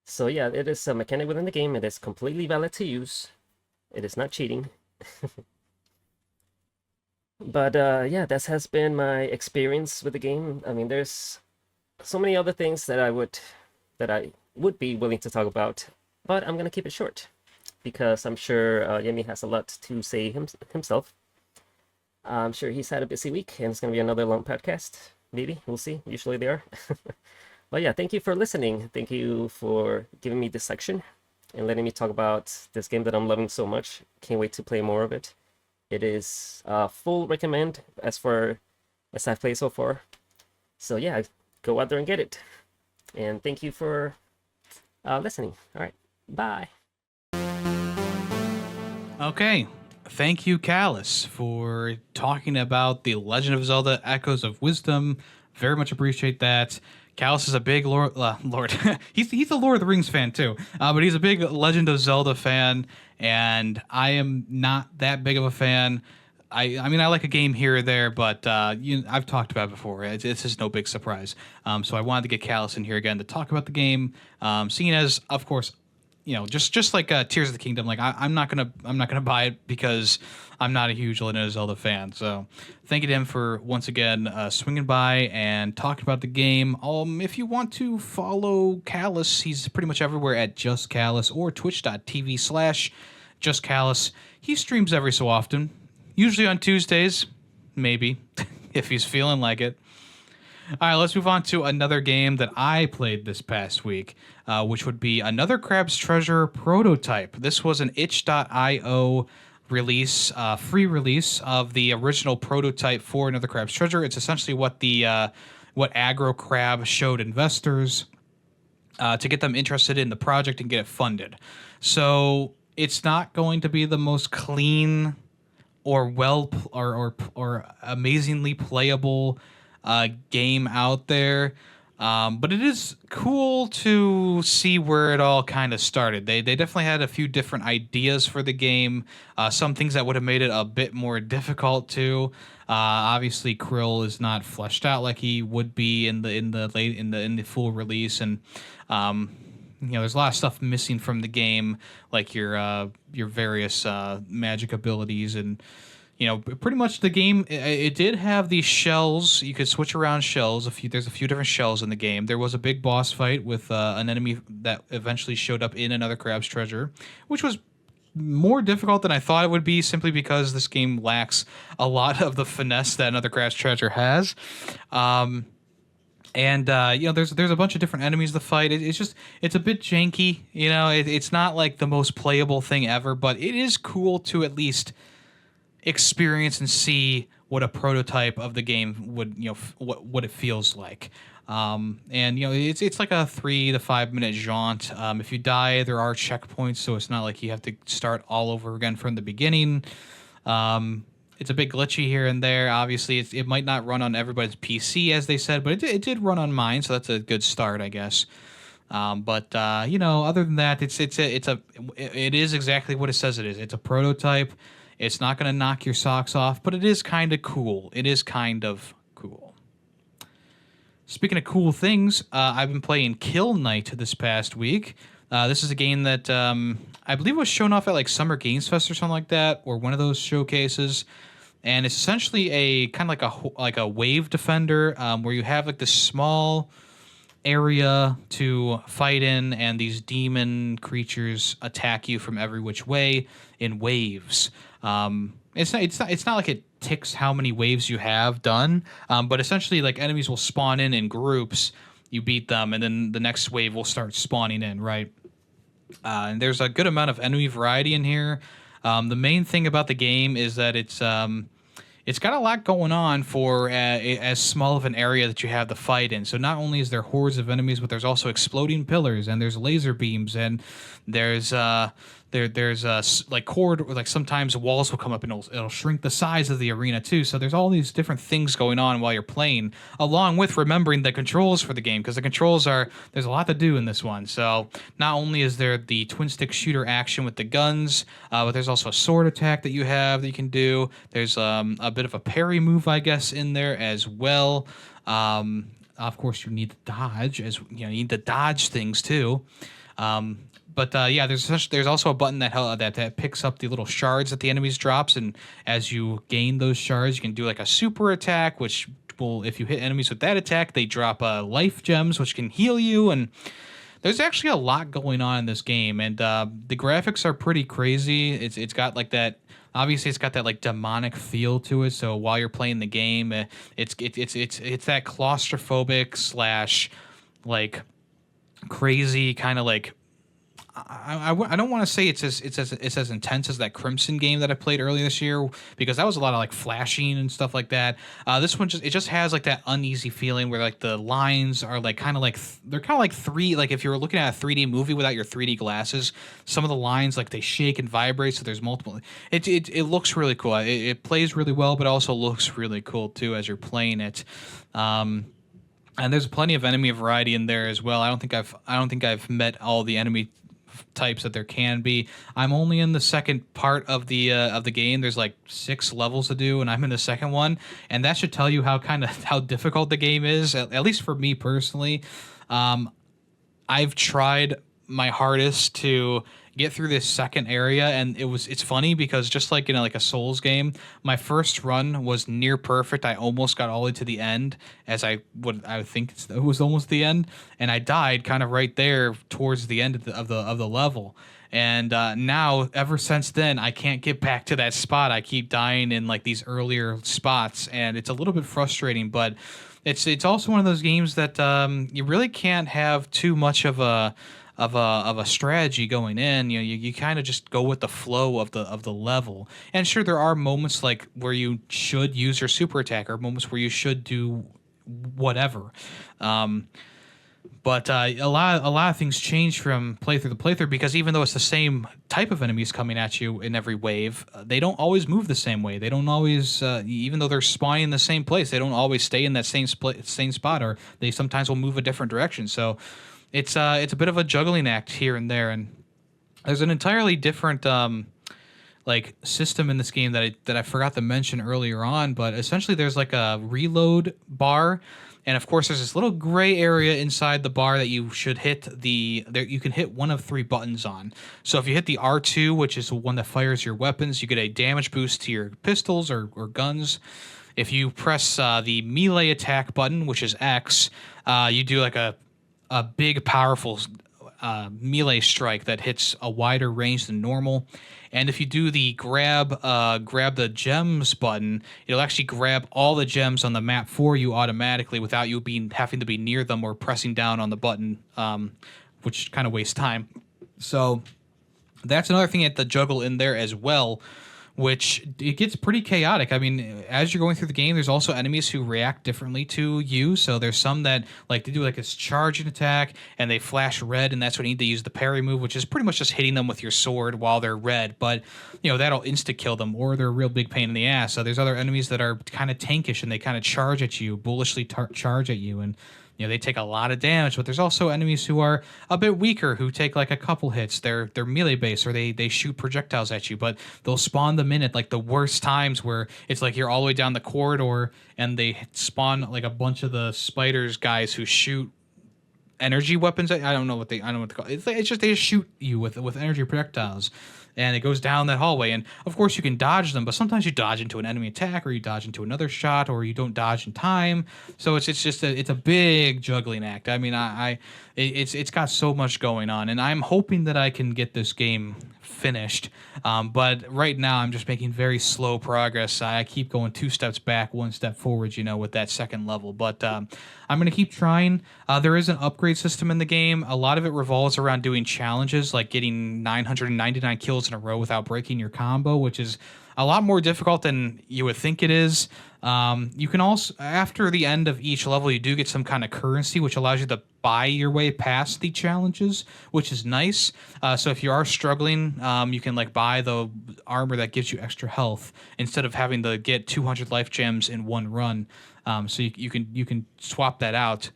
So yeah, it is a mechanic within the game. It is completely valid to use. It is not cheating. But yeah, that has been my experience with the game. I mean, there's so many other things that I would be willing to talk about, but I'm gonna keep it short because I'm sure Yemmy has a lot to say himself. I'm sure he's had a busy week, and it's going to be another long podcast. Maybe. We'll see. Usually they are. But yeah, thank you for listening. Thank you for giving me this section and letting me talk about this game that I'm loving so much. Can't wait to play more of it. It is full recommend as I've played so far. So yeah, go out there and get it. And thank you for listening. All right, bye. Okay. Thank you, Kalas, for talking about The Legend of Zelda Echoes of Wisdom. Very much appreciate that. Kalas is a big Lord. He's a Lord of the Rings fan too, but he's a big Legend of Zelda fan, and I am not that big of a fan. I mean, I like a game here or there, but I've talked about it before. It's just no big surprise. So I wanted to get Kalas in here again to talk about the game, seeing as, of course, just like Tears of the Kingdom, like I'm not gonna buy it because I'm not a huge Legend of Zelda fan. So thank you to him for once again swinging by and talking about the game. If you want to follow Kalas, he's pretty much everywhere at JustKalas or twitch.tv/JustKalas. He streams every so often, usually on Tuesdays, maybe if he's feeling like it. All right, let's move on to another game that I played this past week, which would be Another Crab's Treasure prototype. This was an itch.io release, free release of the original prototype for Another Crab's Treasure. It's essentially what what Aggro Crab showed investors to get them interested in the project and get it funded. So it's not going to be the most clean or amazingly playable game out there, but it is cool to see where it all kind of started. They definitely had a few different ideas for the game, some things that would have made it a bit more difficult too. Obviously Krill is not fleshed out like he would be in the full release, and there's a lot of stuff missing from the game, like your various magic abilities. And pretty much the game, it did have these shells. You could switch around shells. There's a few different shells in the game. There was a big boss fight with an enemy that eventually showed up in Another Crab's Treasure, which was more difficult than I thought it would be, simply because this game lacks a lot of the finesse that Another Crab's Treasure has. There's a bunch of different enemies to fight. It's a bit janky. It's not like the most playable thing ever, but it is cool to at least experience and see what a prototype of the game would, what it feels like. It's like a 3 to 5 minute jaunt. If you die, there are checkpoints, so it's not like you have to start all over again from the beginning. It's a bit glitchy here and there. Obviously, it might not run on everybody's PC, as they said, but it did run on mine, so that's a good start, I guess. Other than that, it is exactly what it says it is. It's a prototype. It's not going to knock your socks off, but it is kind of cool. Speaking of cool things, I've been playing Kill Knight this past week. This is a game that I believe was shown off at like Summer Games Fest or something like that, or one of those showcases. And it's essentially a kind of like a wave defender, where you have like this small area to fight in, and these demon creatures attack you from every which way in waves. It's not like it ticks how many waves you have done, but essentially like enemies will spawn in groups. You beat them, and then the next wave will start spawning in, right? And there's a good amount of enemy variety in here. The main thing about the game is that it's got a lot going on for as small of an area that you have to fight in. So not only is there hordes of enemies, but there's also exploding pillars, and there's laser beams, and there's like sometimes walls will come up and it'll shrink the size of the arena too. So there's all these different things going on while you're playing, along with remembering the controls for the game, because the controls there's a lot to do in this one. So not only is there the twin stick shooter action with the guns, but there's also a sword attack that you can do. There's a bit of a parry move, I guess, in there as well. Of course, you need to dodge, you need to dodge things too. There's also a button that picks up the little shards that the enemies drops, and as you gain those shards, you can do like a super attack, which will, if you hit enemies with that attack, they drop life gems, which can heal you. And there's actually a lot going on in this game, and the graphics are pretty crazy. It's got like that. Obviously, it's got that like demonic feel to it. So while you're playing the game, it's that claustrophobic slash like crazy kind of like I don't want to say it's as intense as that Crimson game that I played earlier this year, because that was a lot of like flashing and stuff like that. This one just has like that uneasy feeling where like the lines are like kind of like they're kind of like like if you were looking at a 3D movie without your 3D glasses, some of the lines like they shake and vibrate. So there's multiple. It looks really cool. It plays really well, but also looks really cool too as you're playing it. And there's plenty of enemy variety in there as well. I don't think I've met all the enemy types that there can be. I'm only in the second part of the game. There's like 6 levels to do, and I'm in the second one, and that should tell you how difficult the game is. At least for me personally, I've tried my hardest to get through this second area, and it's funny because just like like a Souls game, my first run was near perfect. I almost got all the way to the end, as I would think it was almost the end, and I died kind of right there towards the end of the level. And now, ever since then, I can't get back to that spot. I keep dying in like these earlier spots, and it's a little bit frustrating. But it's also one of those games that you really can't have too much of a strategy going in. You kind of just go with the flow of the level. And sure, there are moments like where you should use your super attack, or moments where you should do whatever. But a lot of things change from playthrough to playthrough, because even though it's the same type of enemies coming at you in every wave, they don't always move the same way. They don't always, even though they're spawning in the same place, they don't always stay in that same spot, or they sometimes will move a different direction. So it's a bit of a juggling act here and there, and there's an entirely different like system in this game that I forgot to mention earlier on. But essentially, there's like a reload bar, and of course, there's this little gray area inside the bar that you should hit you can hit one of 3 buttons on. So if you hit the R2, which is the one that fires your weapons, you get a damage boost to your pistols or guns. If you press the melee attack button, which is X, you do like a big, powerful melee strike that hits a wider range than normal. And if you do the grab the gems button, it'll actually grab all the gems on the map for you automatically without you having to be near them or pressing down on the button, which kind of wastes time. So that's another thing at the juggle in there as well, which it gets pretty chaotic. I mean, as you're going through the game, there's also enemies who react differently to you. So there's some that like to do like this charging attack, and they flash red, and that's when you need to use the parry move, which is pretty much just hitting them with your sword while they're red. But that'll insta kill them, or they're a real big pain in the ass. So there's other enemies that are kind of tankish, and they kind of charge at you, bullishly charge at you, and they take a lot of damage. But there's also enemies who are a bit weaker, who take like a couple hits. They're melee based, or they shoot projectiles at you, but they'll spawn them in at like the worst times, where it's like you're all the way down the corridor and they spawn like a bunch of the spiders guys who shoot energy weapons. I don't know what they call it. It's just they just shoot you with energy projectiles, and it goes down that hallway. And of course you can dodge them, but sometimes you dodge into an enemy attack, or you dodge into another shot, or you don't dodge in time. So it's a big juggling act. I mean, it's got so much going on, and I'm hoping that I can get this game finished. But right now I'm just making very slow progress. I keep going 2 steps back, 1 step forward, with that second level. But I'm going to keep trying. There is an upgrade system in the game. A lot of it revolves around doing challenges, like getting 999 kills in a row without breaking your combo, which is a lot more difficult than you would think it is. You can also, after the end of each level, you do get some kind of currency, which allows you to buy your way past the challenges, which is nice. So if you are struggling, you can like buy the armor that gives you extra health instead of having to get 200 life gems in one run. So you can swap that out,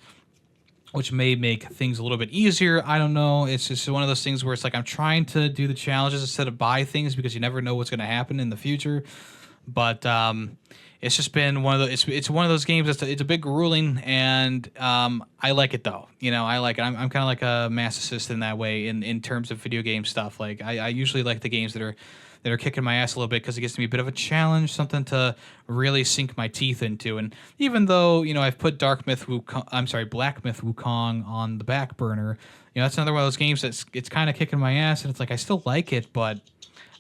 which may make things a little bit easier. I don't know. It's just one of those things where it's like I'm trying to do the challenges instead of buy things, because you never know what's going to happen in the future. But it's just been one of the it's one of those games that's it's a bit grueling, and I like it though. I like it. I'm kind of like a masochist in that way in terms of video game stuff. Like I usually like the games that are kicking my ass a little bit, because it gives me a bit of a challenge, something to really sink my teeth into. And even though I've put Black Myth Wukong on the back burner, That's another one of those games that's it's kind of kicking my ass, and it's like I still like it, but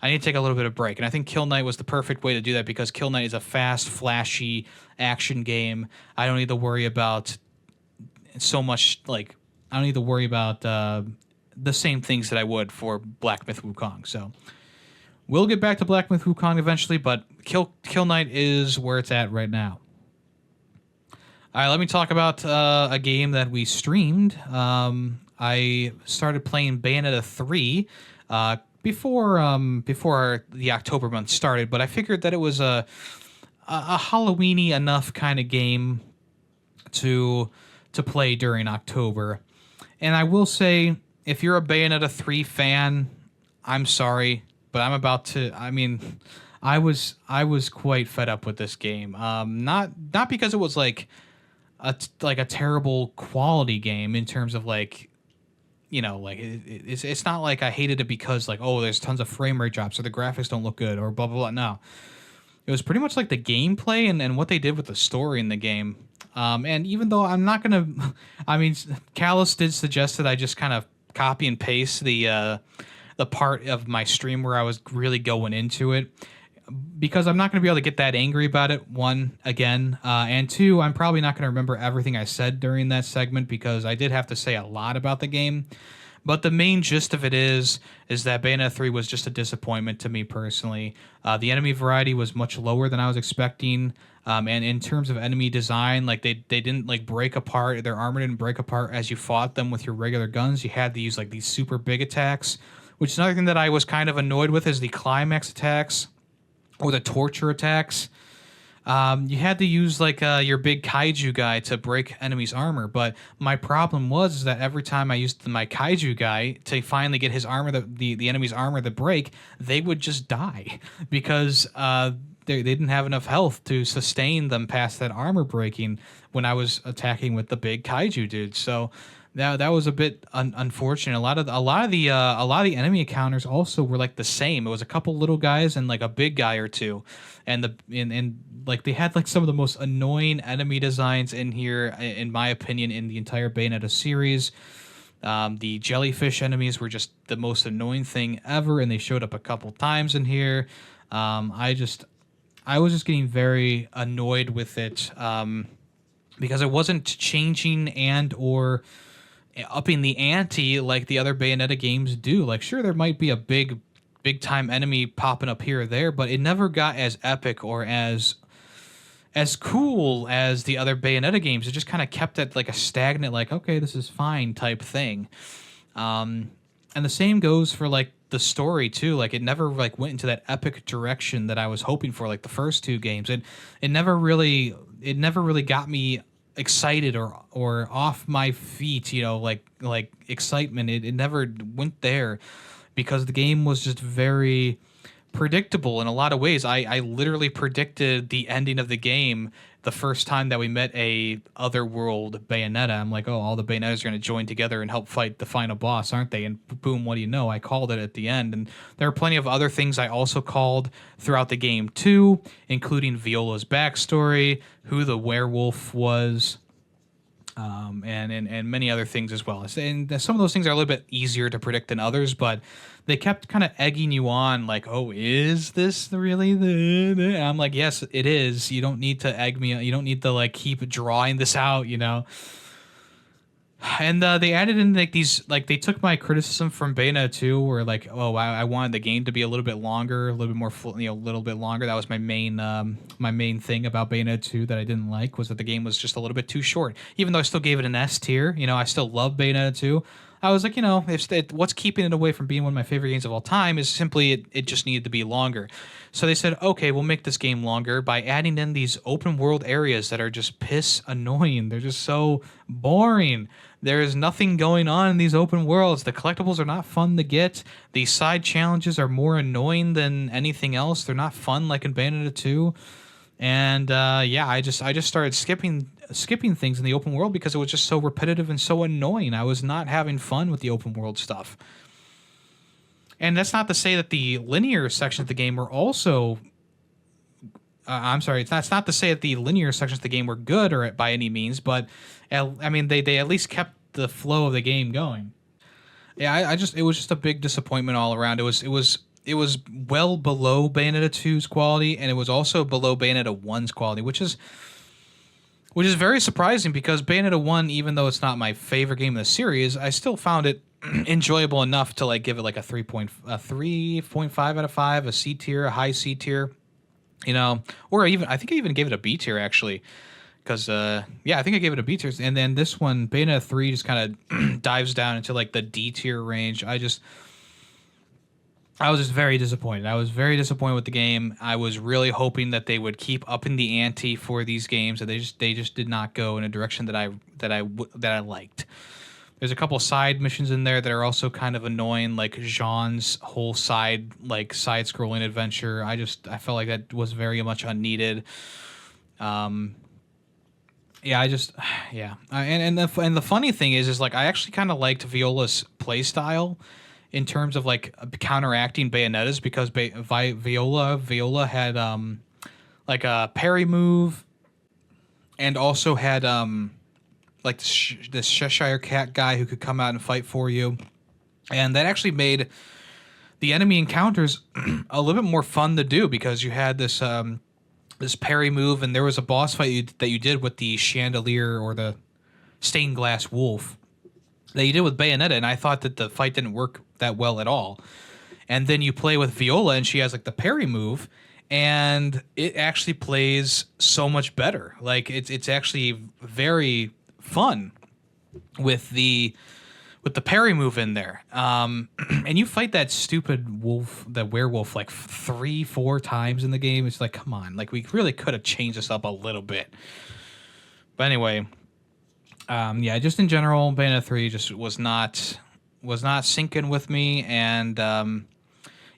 I need to take a little bit of break. And I think Kill Knight was the perfect way to do that because Kill Knight is a fast, flashy action game. I don't need to worry about so much like I don't need to worry about the same things that I would for Black Myth Wukong. So we'll get back to Black Myth Wukong eventually, but Kill Knight is where it's at right now. All right, let me talk about a game that we streamed. I started playing Bayonetta 3 before the October month started, but I figured that it was a Halloweeny enough kind of game to play during October. And I will say, if you're a Bayonetta 3 fan, I'm sorry, but I'm about to. I mean, I was quite fed up with this game. Not because it was like a terrible quality game in terms of like, like it's not like I hated it because like, oh, there's tons of frame rate drops or the graphics don't look good or blah blah blah. No, it was pretty much like the gameplay and what they did with the story in the game. And even though I'm not gonna, I mean, Kalas did suggest that I just kind of copy and paste the part of my stream where I was really going into it, because I'm not going to be able to get that angry about it, one, again, and two, I'm probably not going to remember everything I said during that segment because I did have to say a lot about the game. But the main gist of it is that Bayonetta 3 was just a disappointment to me personally. The enemy variety was much lower than I was expecting. And in terms of enemy design, like they didn't like break apart, their armor didn't break apart as you fought them with your regular guns. You had to use like these super big attacks, which is another thing that I was kind of annoyed with is the climax attacks or the torture attacks. You had to use like your big kaiju guy to break enemies' armor, but my problem was that every time I used my kaiju guy to finally get his armor, the enemy's armor to break, they would just die because they didn't have enough health to sustain them past that armor breaking when I was attacking with the big kaiju dude. So that was a bit unfortunate. A lot of the enemy encounters also were like the same. It was a couple little guys and like a big guy or two, and like they had like some of the most annoying enemy designs in here, in my opinion, in the entire Bayonetta series. The jellyfish enemies were just the most annoying thing ever, and they showed up a couple times in here. I was just getting very annoyed with it because it wasn't changing and or upping the ante like the other Bayonetta games do. Like, sure, there might be a big time enemy popping up here or there, but it never got as epic or as cool as the other Bayonetta games. It just kind of kept it like a stagnant, like, okay, this is fine type thing. And the same goes for like the story too. Like, it never like went into that epic direction that I was hoping for, like the first two games. It never really got me excited or off my feet, like excitement. It never went there because the game was just very predictable in a lot of ways. I literally predicted the ending of the game the first time that we met a otherworld Bayonetta. I'm like, oh, all the Bayonettas are going to join together and help fight the final boss, aren't they? And boom, what do you know? I called it at the end. And there are plenty of other things I also called throughout the game too, including Viola's backstory, who the werewolf was, and many other things as well. And some of those things are a little bit easier to predict than others, but they kept kind of egging you on, like, oh, is this really the? And I'm like, yes, it is. You don't need to egg me. You don't need to like keep drawing this out, And they added in like these, like they took my criticism from Bayonetta 2, where like, oh, I wanted the game to be a little bit longer, a little bit more, a little bit longer. That was my main thing about Bayonetta 2 that I didn't like, was that the game was just a little bit too short. Even though I still gave it an S tier, I still love Bayonetta 2. I was like, what's keeping it away from being one of my favorite games of all time is simply it just needed to be longer. So they said, okay, we'll make this game longer by adding in these open world areas that are just piss annoying. They're just so boring. There is nothing going on in these open worlds. The collectibles are not fun to get. The side challenges are more annoying than anything else. They're not fun like in Bayonetta 2. And I just started skipping things in the open world because it was just so repetitive and so annoying. I was not having fun with the open world stuff. And that's not to say that the linear sections of the game were also... I'm sorry, that's not to say that the linear sections of the game were good or by any means, but I mean, they at least kept the flow of the game going. Yeah, it was just a big disappointment all around. It was well below Bayonetta 2's quality, and it was also below Bayonetta 1's quality, which is very surprising because Bayonetta 1, even though it's not my favorite game in the series, I still found it enjoyable enough to like give it like a 3.5 out of 5, a C tier, a high C tier, or even I think I even gave it a B tier actually. Because yeah, I think I gave it a B tier, and then this one, Bayonetta 3, just kind of dives down into like the D tier range. I was just very disappointed. I was very disappointed with the game. I was really hoping that they would keep upping the ante for these games, and they just did not go in a direction that I liked. There's a couple side missions in there that are also kind of annoying, like Jean's whole side scrolling adventure. I felt like that was very much unneeded. Yeah, and the funny thing is like I actually kind of liked Viola's playstyle in terms of like counteracting Bayonetta's because Viola had like a parry move and also had like this Cheshire Cat guy who could come out and fight for you, and that actually made the enemy encounters a little bit more fun to do because you had this parry move, and there was a boss fight that you did with the chandelier or the stained glass wolf that you did with Bayonetta, and I thought that the fight didn't work that well at all. And then you play with Viola, and she has like the parry move, and it actually plays so much better. Like it's actually very fun with the parry move in there. And you fight that stupid werewolf, like 3-4 times in the game. It's like, come on, like we really could have changed this up a little bit. But anyway, yeah, just in general, Bayonetta 3 just was not syncing with me. And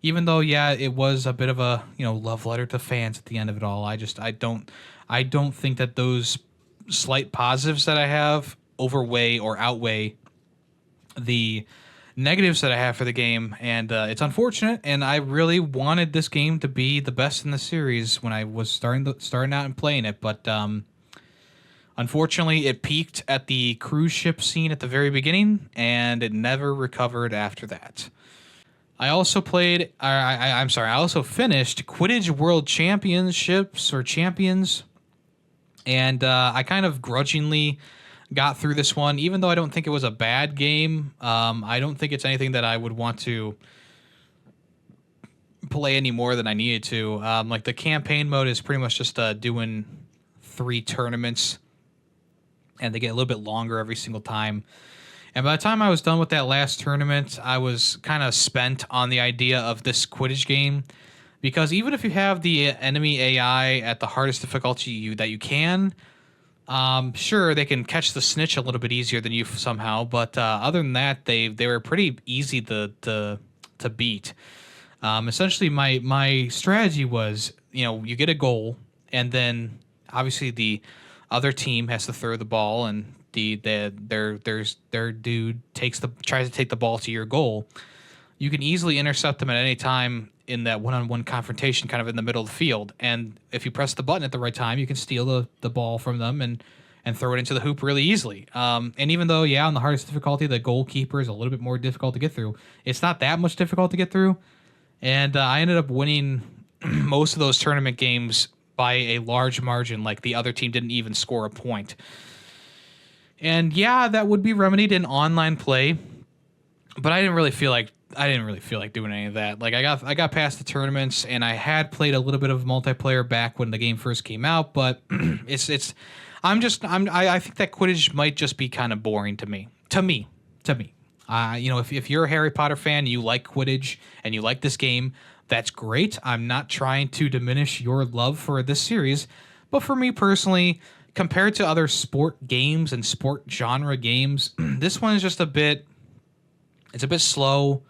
even though, yeah, it was a bit of a, love letter to fans at the end of it all, I don't think that those slight positives that I have outweigh the negatives that I have for the game, and it's unfortunate. And I really wanted this game to be the best in the series when I was starting out and playing it, but unfortunately, it peaked at the cruise ship scene at the very beginning, and it never recovered after that. I also played. I'm sorry. I also finished Quidditch World Championships or Champions, and I kind of grudgingly got through this one, even though I don't think it was a bad game. I don't think it's anything that I would want to play any more than I needed to. Like the campaign mode is pretty much just doing 3 tournaments, and they get a little bit longer every single time. And by the time I was done with that last tournament, I was kind of spent on the idea of this Quidditch game, because even if you have the enemy AI at the hardest difficulty that you can, sure, they can catch the snitch a little bit easier than you somehow, but other than that, they were pretty easy to beat. Essentially, my strategy was, you get a goal, and then obviously the other team has to throw the ball, and their dude tries to take the ball to your goal. You can easily intercept them at any time in that one-on-one confrontation, kind of in the middle of the field. And if you press the button at the right time, you can steal the ball from them and throw it into the hoop really easily. And even though, yeah, on the hardest difficulty, the goalkeeper is a little bit more difficult to get through, it's not that much difficult to get through. And I ended up winning most of those tournament games by a large margin. Like the other team didn't even score a point. And yeah, that would be remedied in online play, but I didn't really feel like doing any of that. Like I got past the tournaments, and I had played a little bit of multiplayer back when the game first came out, but I think that Quidditch might just be kind of boring to me. If you're a Harry Potter fan, you like Quidditch and you like this game, that's great. I'm not trying to diminish your love for this series, but for me personally, compared to other sport games and sport genre games, this one is just a bit slow.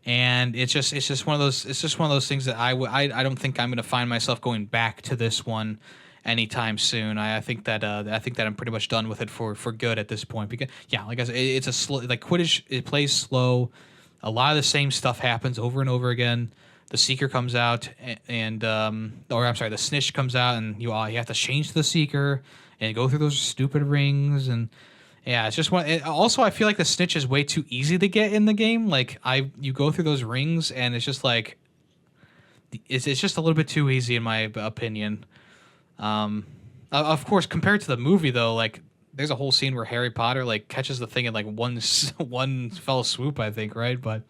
And it's just one of those things that I don't think I'm going to find myself going back to this one anytime soon. I think that I'm pretty much done with it for good at this point, because yeah, like I said, it's a slow, like Quidditch, it plays slow. A lot of the same stuff happens over and over again. The Seeker comes out, the Snitch comes out, and you have to change to the Seeker and go through those stupid rings, and Yeah, it's just one. Also, I feel like the snitch is way too easy to get in the game. Like you go through those rings, and it's just like it's just a little bit too easy in my opinion. Of course, compared to the movie though, like there's a whole scene where Harry Potter like catches the thing in like one fell swoop, I think, right? But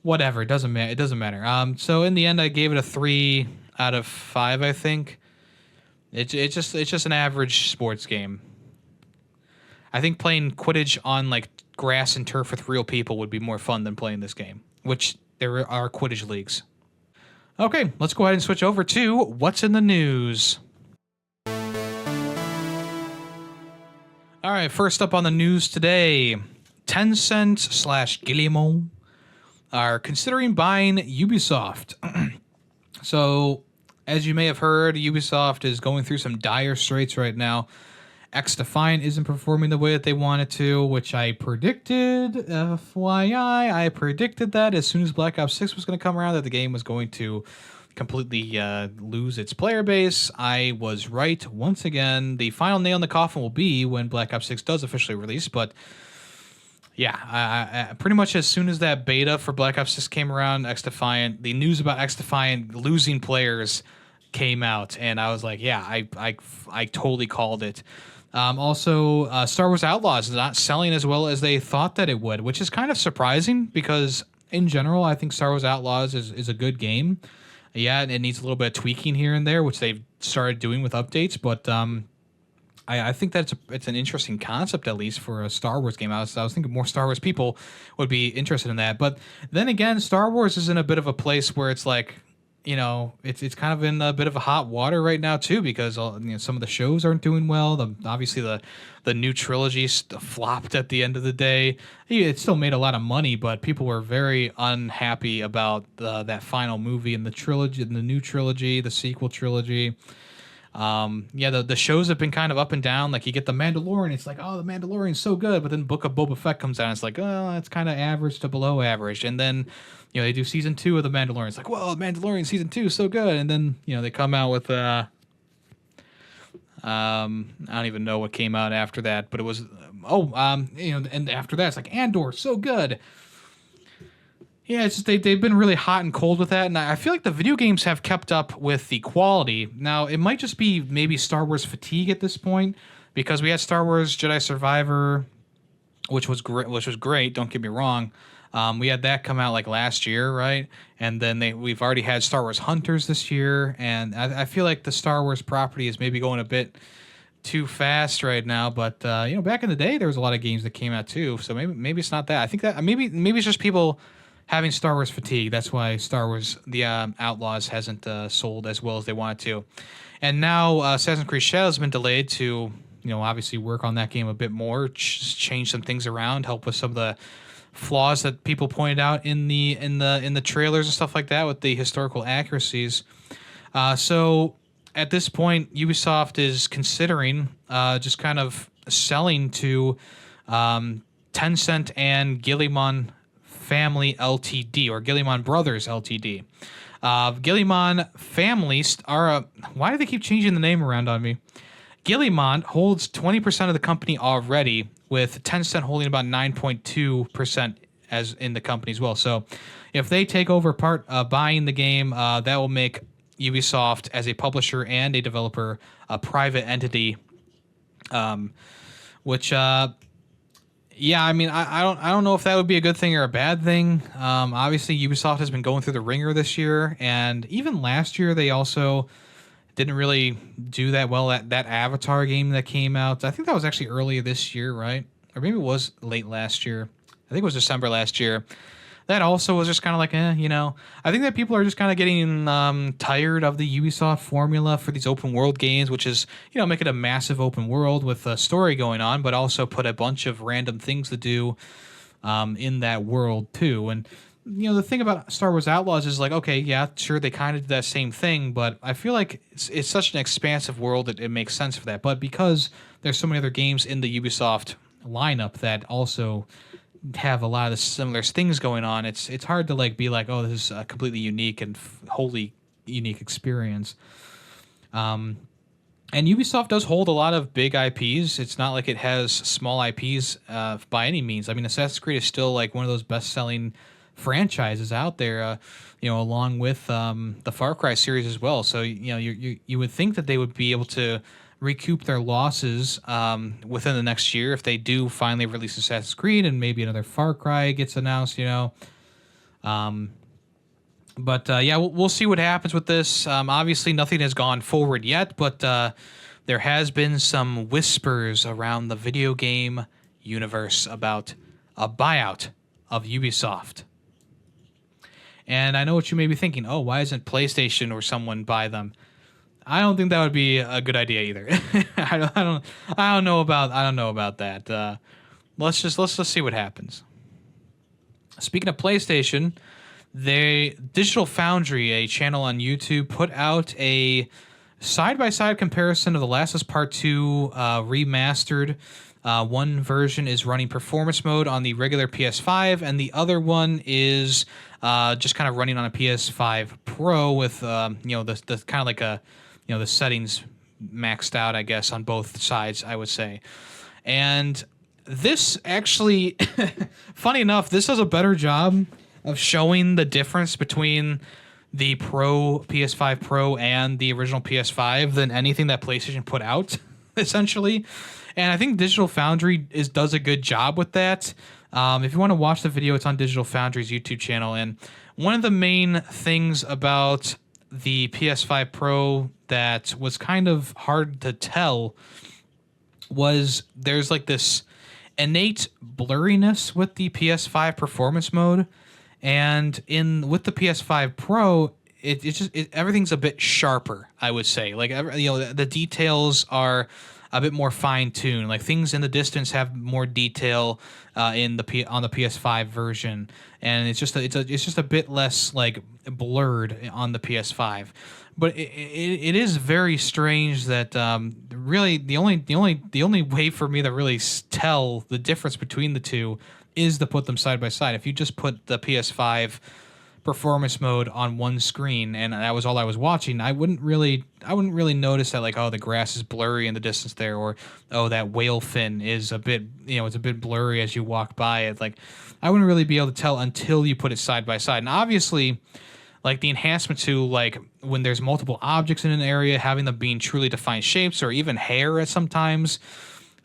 whatever, it doesn't matter. It doesn't matter. So in the end, I gave it a 3 out of 5. I think it's just an average sports game. I think playing Quidditch on like grass and turf with real people would be more fun than playing this game, which there are Quidditch leagues. Okay, let's go ahead and switch over to what's in the news. All right, first up on the news today, Tencent slash Guillemot are considering buying Ubisoft. So, as you may have heard, Ubisoft is going through some dire straits right now. X-Defiant isn't performing the way that they wanted to, which I predicted. FYI, I predicted that as soon as Black Ops 6 was going to come around, that the game was going to completely lose its player base. I was right once again. The final nail in the coffin will be when Black Ops 6 does officially release, but yeah, I pretty much as soon as that beta for Black Ops 6 came around, X-Defiant, the news about X-Defiant losing players came out, and I was like, yeah, I totally called it. Also, Star Wars Outlaws is not selling as well as they thought that it would, which is kind of surprising because in general, I think Star Wars Outlaws is a good game. Yeah, it needs a little bit of tweaking here and there, which they've started doing with updates, but I think that it's an interesting concept, at least for a Star Wars game. I was thinking more Star Wars people would be interested in that. But then again, Star Wars is in a bit of a place where it's like, it's kind of in a bit of a hot water right now too, because some of the shows aren't doing well. Obviously the new trilogy flopped at the end of the day. It still made a lot of money, but people were very unhappy about that final movie in the trilogy, in the new trilogy, the sequel trilogy. The shows have been kind of up and down. Like you get the Mandalorian, it's like, oh, the Mandalorian's so good, but then Book of Boba Fett comes out, and it's like, oh, it's kind of average to below average. And then they do season 2 of the Mandalorian. It's like, well, Mandalorian season 2 is so good, and then they come out with I don't even know what came out after that, but it was and after that it's like Andor, so good. Yeah, it's just they've been really hot and cold with that, and I feel like the video games have kept up with the quality. Now, it might just be maybe Star Wars fatigue at this point, because we had Star Wars Jedi Survivor, which was great. Don't get me wrong. We had that come out like last year, right? And then we've already had Star Wars Hunters this year, and I feel like the Star Wars property is maybe going a bit too fast right now. But back in the day, there was a lot of games that came out too. So maybe it's not that. I think that maybe it's just people having Star Wars fatigue. That's why Star Wars the Outlaws hasn't sold as well as they wanted to. And now Assassin's Creed Shadows has been delayed to obviously work on that game a bit more, change some things around, help with some of the flaws that people pointed out in the trailers and stuff like that with the historical accuracies. So at this point, Ubisoft is considering just kind of selling to Tencent and Guillemot Family Ltd. or Guillemot Brothers Ltd. Guillemot families are why do they keep changing the name around on me? Guillemot holds 20% of the company already, with Tencent holding about 9.2% as in the company as well. So if they take over buying the game, that will make Ubisoft as a publisher and a developer a private entity, which I mean, I don't know if that would be a good thing or a bad thing. Obviously, Ubisoft has been going through the ringer this year, and even last year they also didn't really do that well. That Avatar game that came out, I think that was actually earlier this year, right? Or maybe it was late last year. I think it was December last year. That also was just kind of like, I think that people are just kind of getting tired of the Ubisoft formula for these open world games, which is, make it a massive open world with a story going on, but also put a bunch of random things to do in that world too. And, the thing about Star Wars Outlaws is like, okay, yeah, sure, they kind of did that same thing, but I feel like it's such an expansive world that it makes sense for that. But because there's so many other games in the Ubisoft lineup that also have a lot of the similar things going on, it's hard to be like, oh, this is a completely unique and wholly unique experience. And Ubisoft does hold a lot of big IPs. It's not like it has small IPs by any means. I mean, Assassin's Creed is still like one of those best-selling franchises out there, along with the Far Cry series as well. So you would think that they would be able to recoup their losses within the next year if they do finally release Assassin's Creed and maybe another Far Cry gets announced. But we'll see what happens with this. Obviously, nothing has gone forward yet, but there has been some whispers around the video game universe about a buyout of Ubisoft. And I know what you may be thinking. Oh, why isn't PlayStation or someone buy them? I don't think that would be a good idea either. I don't know about that. Let's just see what happens. Speaking of PlayStation, Digital Foundry, a channel on YouTube, put out a side-by-side comparison of The Last of Us Part 2 remastered. One version is running performance mode on the regular PS5, and the other one is just kind of running on a PS5 Pro with the kind of like the settings maxed out, I guess, on both sides, I would say. And this actually, funny enough, this does a better job of showing the difference between the PS5 Pro and the original PS5 than anything that PlayStation put out, essentially. And I think Digital Foundry does a good job with that. If you want to watch the video, it's on Digital Foundry's YouTube channel. And one of the main things about the PS5 Pro that was kind of hard to tell was there's like this innate blurriness with the PS5 performance mode. And with the PS5 Pro, everything's a bit sharper, I would say. Like the details are a bit more fine tuned. Like things in the distance have more detail on the PS5 version, and it's just a bit less like blurred on the PS5. But it is very strange that really the only way for me to really tell the difference between the two is to put them side by side. If you just put the PS5 performance mode on one screen and that was all I was watching, I wouldn't really notice that, like, oh, the grass is blurry in the distance there, or oh, that whale fin is a bit, it's a bit blurry as you walk by it. Like, I wouldn't really be able to tell until you put it side by side. And obviously, like, the enhancement to, like, when there's multiple objects in an area, having them being truly defined shapes or even hair at sometimes,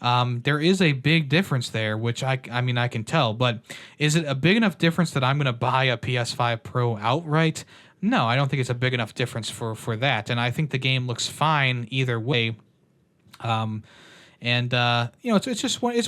there is a big difference there, which I can tell. But is it a big enough difference that I'm going to buy a PS5 Pro outright? No, I don't think it's a big enough difference for that. And I think the game looks fine either way. It's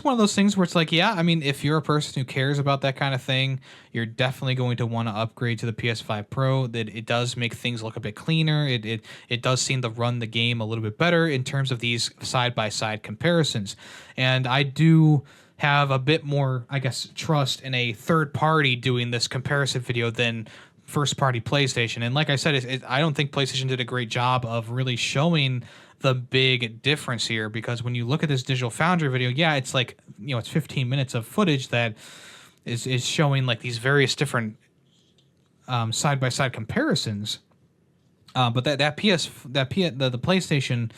one of those things where it's like, yeah, I mean, if you're a person who cares about that kind of thing, you're definitely going to want to upgrade to the PS5 Pro. That it does make things look a bit cleaner. It does seem to run the game a little bit better in terms of these side by side comparisons. And I do have a bit more, I guess, trust in a third party doing this comparison video than first party PlayStation. And like I said, I don't think PlayStation did a great job of really showing the big difference here, because when you look at this Digital Foundry video, yeah, it's like, it's 15 minutes of footage that is showing like these various different side by side comparisons. But the PlayStation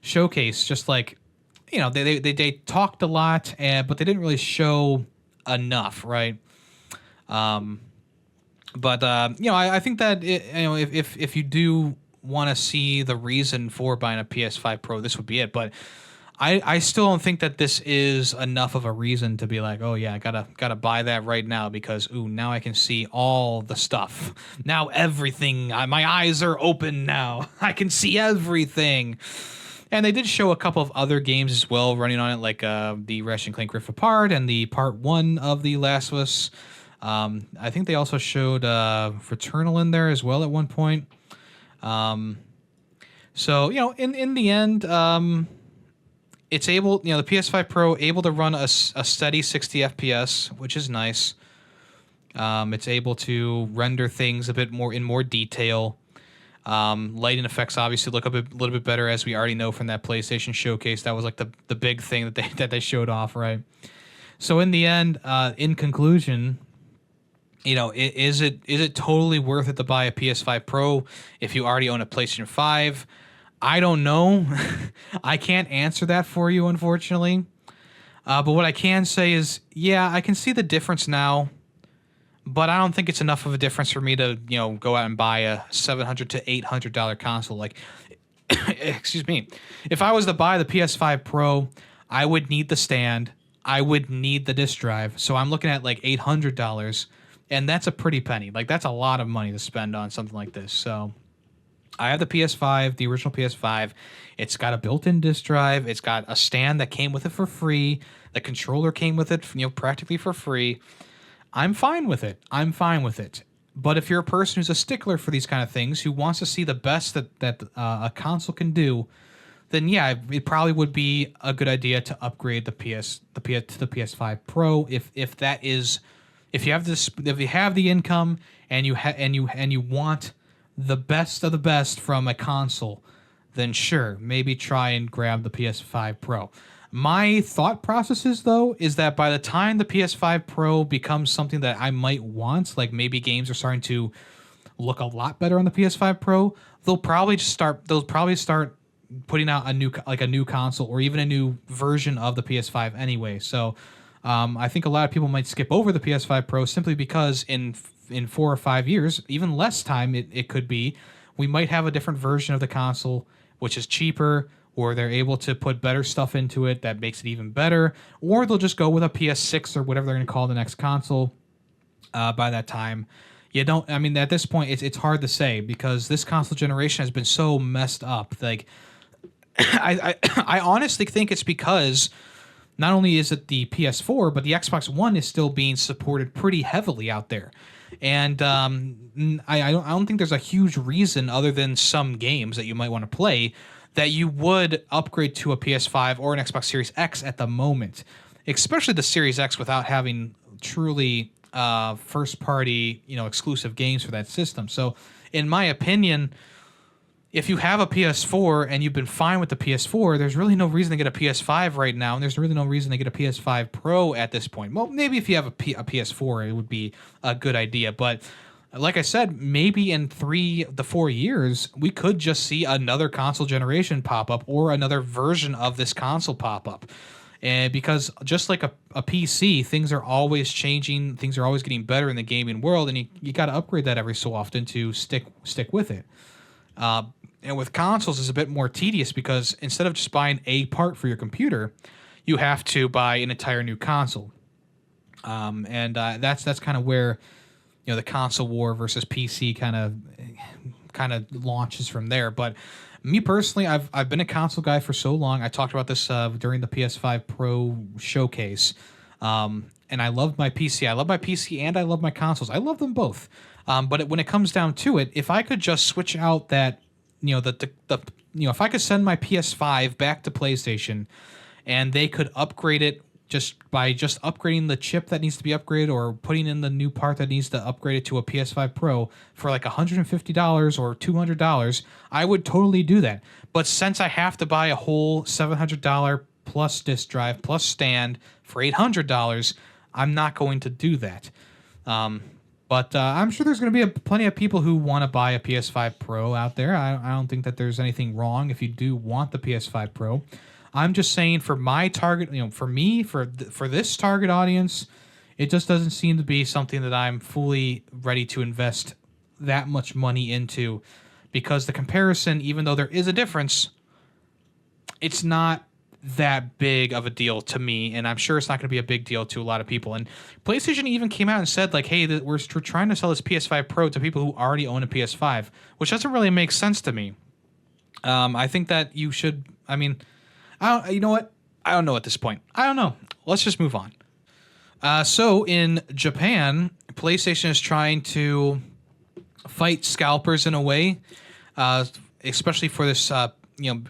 showcase, just like, they talked a lot, but they didn't really show enough, right? I think that if you do want to see the reason for buying a PS5 Pro, this would be it. But I still don't think that this is enough of a reason to be like, oh yeah, I gotta buy that right now, because now I can see all the stuff. Now everything, my eyes are open now. I can see everything. And they did show a couple of other games as well running on it, like the Ratchet & Clank Rift Apart and the Part 1 of The Last of Us. I think they also showed Returnal in there as well at one point. So in the end, it's able, the PS5 Pro able to run a steady 60 FPS, which is nice. It's able to render things a bit more in more detail. Lighting effects obviously look a little bit better, as we already know from that PlayStation showcase. That was like the big thing that they showed off, right? So in the end, in conclusion, is it totally worth it to buy a PS5 Pro if you already own a PlayStation 5? I don't know. I can't answer that for you, unfortunately. But what I can say is, yeah, I can see the difference now, but I don't think it's enough of a difference for me to, go out and buy a $700 to $800 console. Like, excuse me, if I was to buy the PS5 Pro, I would need the stand, I would need the disc drive. So I'm looking at like $800, and that's a pretty penny. Like, that's a lot of money to spend on something like this. So I have the PS5, the original PS5. It's got a built-in disc drive. It's got a stand that came with it for free. The controller came with it, practically for free. I'm fine with it. I'm fine with it. But if you're a person who's a stickler for these kind of things, who wants to see the best that a console can do, then yeah, it probably would be a good idea to upgrade the PS5 Pro if that is, if you have this, if you have the income and you want the best of the best from a console, then sure, maybe try and grab the PS5 Pro. My thought processes, though, is that by the time the PS5 Pro becomes something that I might want, like maybe games are starting to look a lot better on the PS5 Pro, they'll probably start putting out a new console or even a new version of the PS5 anyway. So I think a lot of people might skip over the PS5 Pro simply because in 4 or 5 years, even less time it could be, we might have a different version of the console which is cheaper, or they're able to put better stuff into it that makes it even better, or they'll just go with a PS6 or whatever they're going to call the next console by that time. At this point, it's hard to say because this console generation has been so messed up. Like, I honestly think it's because not only is it the PS4, but the Xbox One is still being supported pretty heavily out there. And I don't think there's a huge reason other than some games that you might want to play that you would upgrade to a PS5 or an Xbox Series X at the moment, especially the Series X without having truly first-party, exclusive games for that system. So, in my opinion, if you have a PS4 and you've been fine with the PS4, there's really no reason to get a PS5 right now, and there's really no reason to get a PS5 Pro at this point. Well, maybe if you have a PS4, it would be a good idea, but like I said, maybe in 3 to 4 years, we could just see another console generation pop up or another version of this console pop up. And because just like a PC, things are always changing, things are always getting better in the gaming world, and you got to upgrade that every so often to stick with it. And with consoles, it's a bit more tedious because instead of just buying a part for your computer, you have to buy an entire new console. That's kind of where the console war versus PC kind of launches from there. But me personally, I've been a console guy for so long. I talked about this during the PS5 Pro showcase, and I love my PC. I love my PC and I love my consoles. I love them both. But when it comes down to it, if I could just switch out that, if I could send my PS5 back to PlayStation, and they could upgrade it just by upgrading the chip that needs to be upgraded or putting in the new part that needs to upgrade it to a PS5 Pro for like $150 or $200, I would totally do that. But since I have to buy a whole $700 plus disc drive plus stand for $800, I'm not going to do that. But I'm sure there's going to be plenty of people who want to buy a PS5 Pro out there. I don't think that there's anything wrong if you do want the PS5 Pro. I'm just saying for my target, for me, for this target audience, it just doesn't seem to be something that I'm fully ready to invest that much money into, because the comparison, even though there is a difference, it's not that big of a deal to me, and I'm sure it's not going to be a big deal to a lot of people. And PlayStation even came out and said, like, hey, we're trying to sell this PS5 Pro to people who already own a PS5, which doesn't really make sense to me. I think that you should, you know what? I don't know at this point. I don't know. Let's just move on. So in Japan, PlayStation is trying to fight scalpers in a way, especially for this,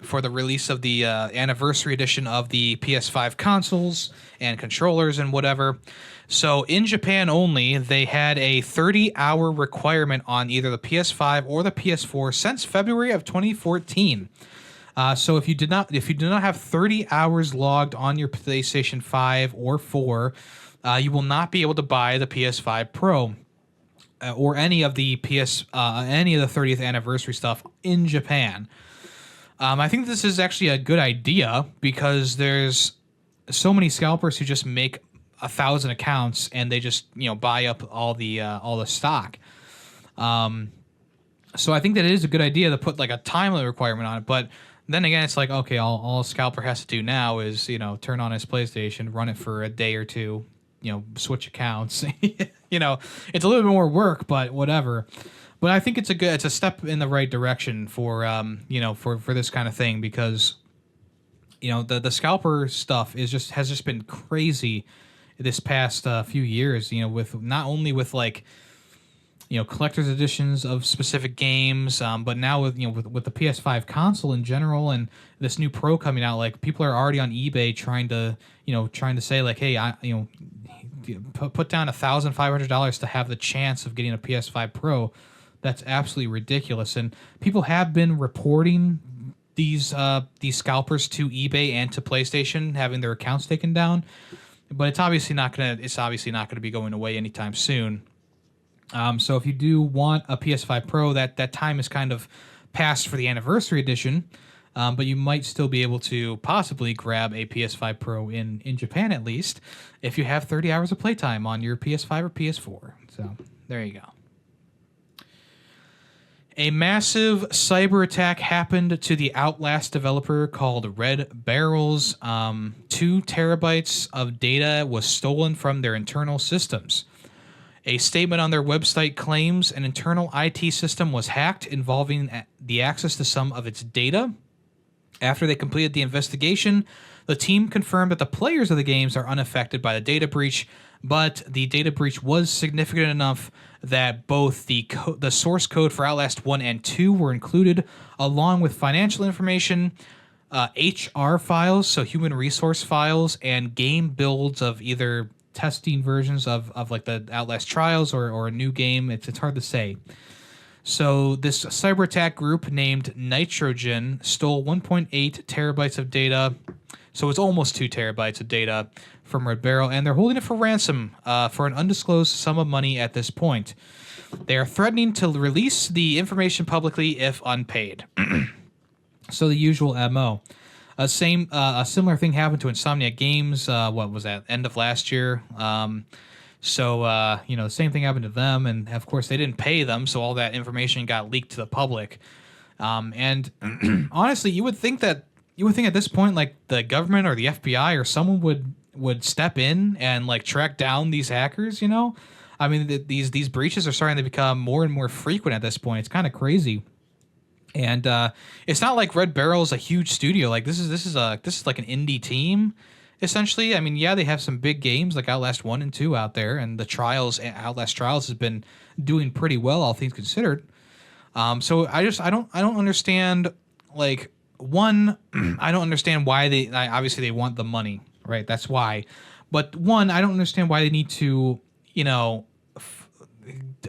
for the release of the anniversary edition of the PS5 consoles and controllers and whatever. So in Japan only, they had a 30-hour requirement on either the PS5 or the PS4 since February of 2014. So if you do not have 30 hours logged on your PlayStation 5 or 4, you will not be able to buy the PS5 Pro or any of the 30th anniversary stuff in Japan. I think this is actually a good idea because there's so many scalpers who just make 1,000 accounts and they just buy up all the stock. So I think that it is a good idea to put like a time limit requirement on it. But then again, it's like, okay, all a scalper has to do now is turn on his PlayStation, run it for a day or two, switch accounts. It's a little bit more work, but whatever. But I think it's a step in the right direction for for this kind of thing because the scalper stuff has just been crazy this past few years. With not only with like collector's editions of specific games, but now with with the PS5 console in general and this new Pro coming out, like people are already on eBay trying to say like, hey, put down $1,500 to have the chance of getting a PS5 Pro. That's absolutely ridiculous, and people have been reporting these scalpers to eBay and to PlayStation having their accounts taken down, but it's obviously not gonna be going away anytime soon. So if you do want a PS5 Pro, that time is kind of past for the anniversary edition, but you might still be able to possibly grab a PS5 Pro in Japan at least if you have 30 hours of playtime on your PS5 or PS4. So there you go. A massive cyber attack happened to the Outlast developer called Red Barrels. 2 terabytes of data was stolen from their internal systems. A statement on their website claims an internal IT system was hacked involving the access to some of its data. After they completed the investigation, the team confirmed that the players of the games are unaffected by the data breach, but the data breach was significant enough that both the source code for Outlast 1 and 2 were included, along with financial information, HR files, so human resource files, and game builds of either testing versions of like the Outlast trials or a new game. It's hard to say. So this cyber attack group named Nitrogen stole 1.8 terabytes of data. So it's almost 2 terabytes of data from Red Barrel, and they're holding it for ransom for an undisclosed sum of money at this point. They are threatening to release the information publicly if unpaid. So the usual MO. A similar thing happened to Insomniac Games. What was that? End of last year. The same thing happened to them, and of course they didn't pay them, so all that information got leaked to the public. And honestly, you would think at this point, like the government or the FBI or someone would step in and like track down these hackers. I mean, these breaches are starting to become more and more frequent at this point. It's kind of crazy. And it's not like Red Barrel is a huge studio. Like this is like an indie team, essentially. I mean, yeah, they have some big games like Outlast 1 and 2 out there, and the Outlast Trials has been doing pretty well, all things considered. So I don't understand. Like, one, I don't understand why obviously they want the money, right? That's why. But one, I don't understand why they need to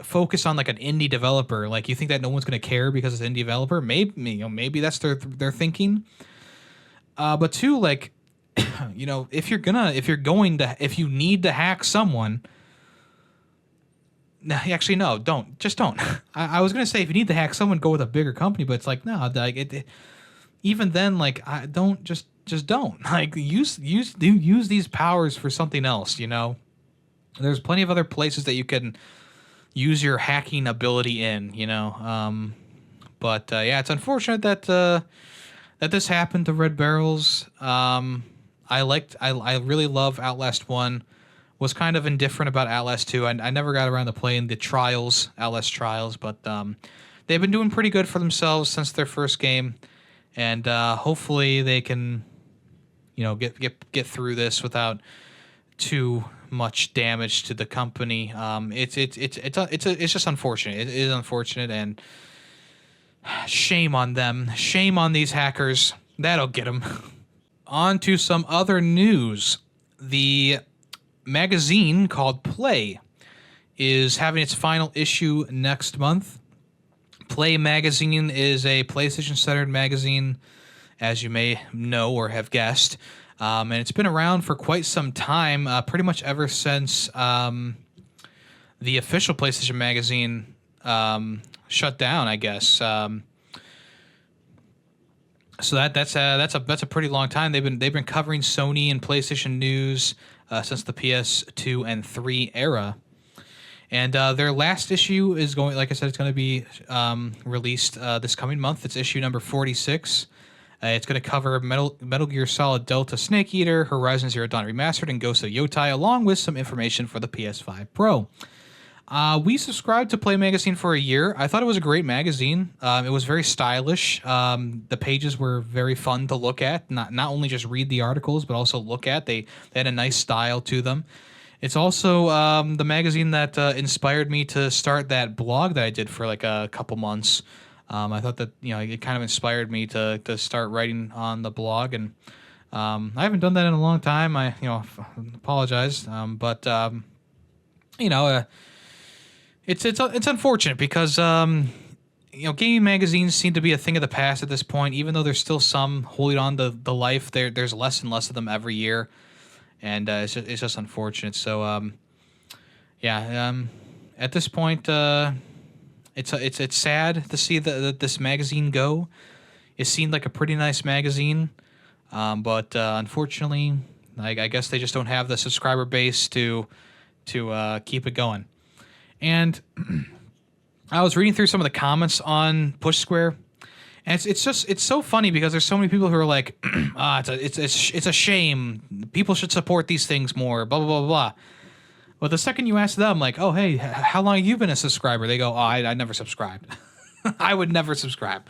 focus on like an indie developer. Like, you think that no one's going to care because it's an indie developer? Maybe that's their thinking. But two, like, if you need to hack someone, actually no, don't I was going to say, if you need to hack someone, go with a bigger company, but it's like, no, like even then, like, I don't just don't, like, use these powers for something else. There's plenty of other places that you can use your hacking ability in, but yeah, it's unfortunate that this happened to Red Barrels. I really love Outlast 1. Was kind of indifferent about Outlast 2. I never got around to playing the Outlast Trials, but they've been doing pretty good for themselves since their first game, and hopefully they can, get through this without too much damage to the company. It's just unfortunate. It is unfortunate, and shame on them. Shame on these hackers. That'll get them. On to some other news. The magazine called Play is having its final issue next month. Play magazine is a PlayStation-centered magazine, as you may know or have guessed. And it's been around for quite some time, pretty much ever since the official PlayStation magazine shut down, I guess. So that's a pretty long time. They've been covering Sony and PlayStation news since the PS2 and 3 era. And their last issue is going, like I said, it's going to be released this coming month. It's issue number 46. It's going to cover Metal Gear Solid Delta Snake Eater, Horizon Zero Dawn Remastered, and Ghost of Yotai, along with some information for the PS5 Pro. We subscribed to Play Magazine for a year. I thought it was a great magazine. It was very stylish. The pages were very fun to look at. Not only just read the articles, but also look at. They had a nice style to them. It's also the magazine that inspired me to start that blog that I did for like a couple months. I thought that it kind of inspired me to start writing on the blog, and I haven't done that in a long time. I apologize, but it's unfortunate because gaming magazines seem to be a thing of the past at this point. Even though there's still some holding on to the life, there's less and less of them every year. And it's just unfortunate. So, at this point, it's sad to see this magazine go. It seemed like a pretty nice magazine, but unfortunately, I guess they just don't have the subscriber base to keep it going. And I was reading through some of the comments on Push Square. And it's so funny because there's so many people who are like, it's a shame. People should support these things more. Blah blah blah blah. But the second you ask them, like, oh hey, how long have you been a subscriber? They go, oh, I never subscribed. I would never subscribe.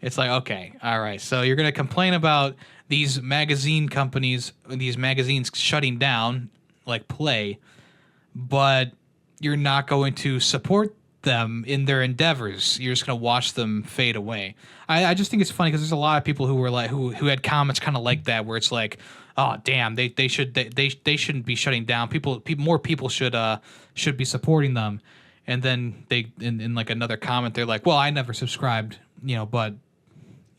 It's like, okay, all right. So you're gonna complain about these magazine companies, these magazines shutting down, like Play, but you're not going to support them in their endeavors. You're just gonna watch them fade away. I just think it's funny because there's a lot of people who were like who had comments kind of like that, where it's like, oh damn, they shouldn't be shutting down. More people should be supporting them. And then they in like another comment they're like, well, I never subscribed, but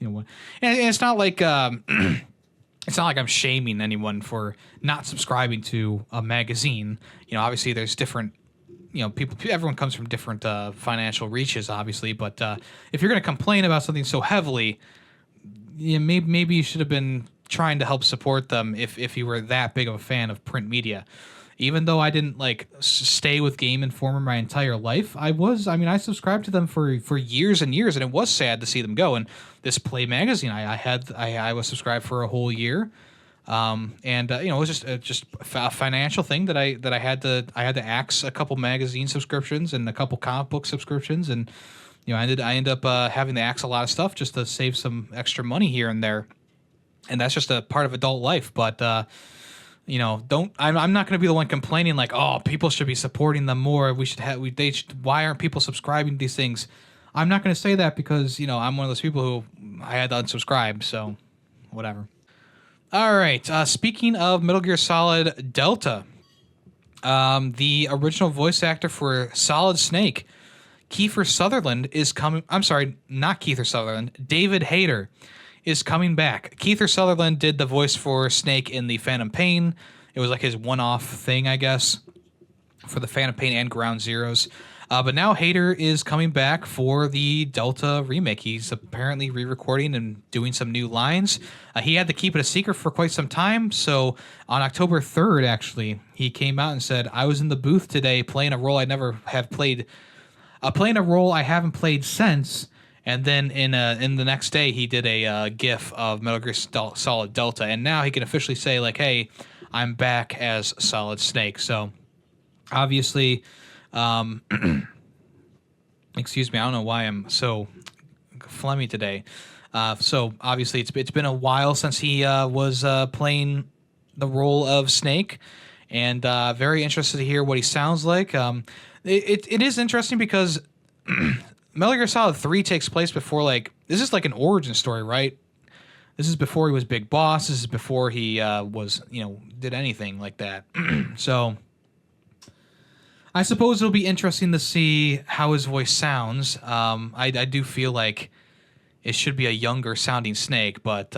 what? And it's not like it's not like I'm shaming anyone for not subscribing to a magazine. Obviously there's different. Everyone comes from different financial reaches, obviously. But if you're going to complain about something so heavily, maybe you should have been trying to help support them if you were that big of a fan of print media. Even though I didn't stay with Game Informer my entire life, I subscribed to them for years and years, and it was sad to see them go. And this Play magazine, I was subscribed for a whole year. It was just a financial thing that I had to axe a couple magazine subscriptions and a couple comic book subscriptions, and I ended up having to axe a lot of stuff just to save some extra money here and there, and that's just a part of adult life. But I'm not going to be the one complaining like, oh, people should be supporting them more. Why aren't people subscribing to these things? I'm not going to say that because I'm one of those people who I had to unsubscribe. So whatever. All right. Speaking of Metal Gear Solid Delta, the original voice actor for Solid Snake, Kiefer Sutherland, is coming. I'm sorry, not Kiefer Sutherland. David Hayter is coming back. Kiefer Sutherland did the voice for Snake in the Phantom Pain. It was like his one-off thing, I guess, for the Phantom Pain and Ground Zeroes. But now Hayter is coming back for the Delta remake. He's apparently re-recording and doing some new lines. He had to keep it a secret for quite some time. So on October 3rd, actually, he came out and said, I was in the booth today playing a role I never have played. Playing a role I haven't played since. And then in the next day, he did a GIF of Metal Gear Solid Delta. And now he can officially say, like, hey, I'm back as Solid Snake. So obviously... excuse me, I don't know why I'm so phlegmy today. So obviously it's been a while since he was playing the role of Snake, and very interested to hear what he sounds like. It is interesting because Metal Gear Solid 3 takes place before, this is like an origin story, right? This is before he was Big Boss. This is before he did anything like that. So I suppose it'll be interesting to see how his voice sounds. I do feel like it should be a younger sounding Snake, but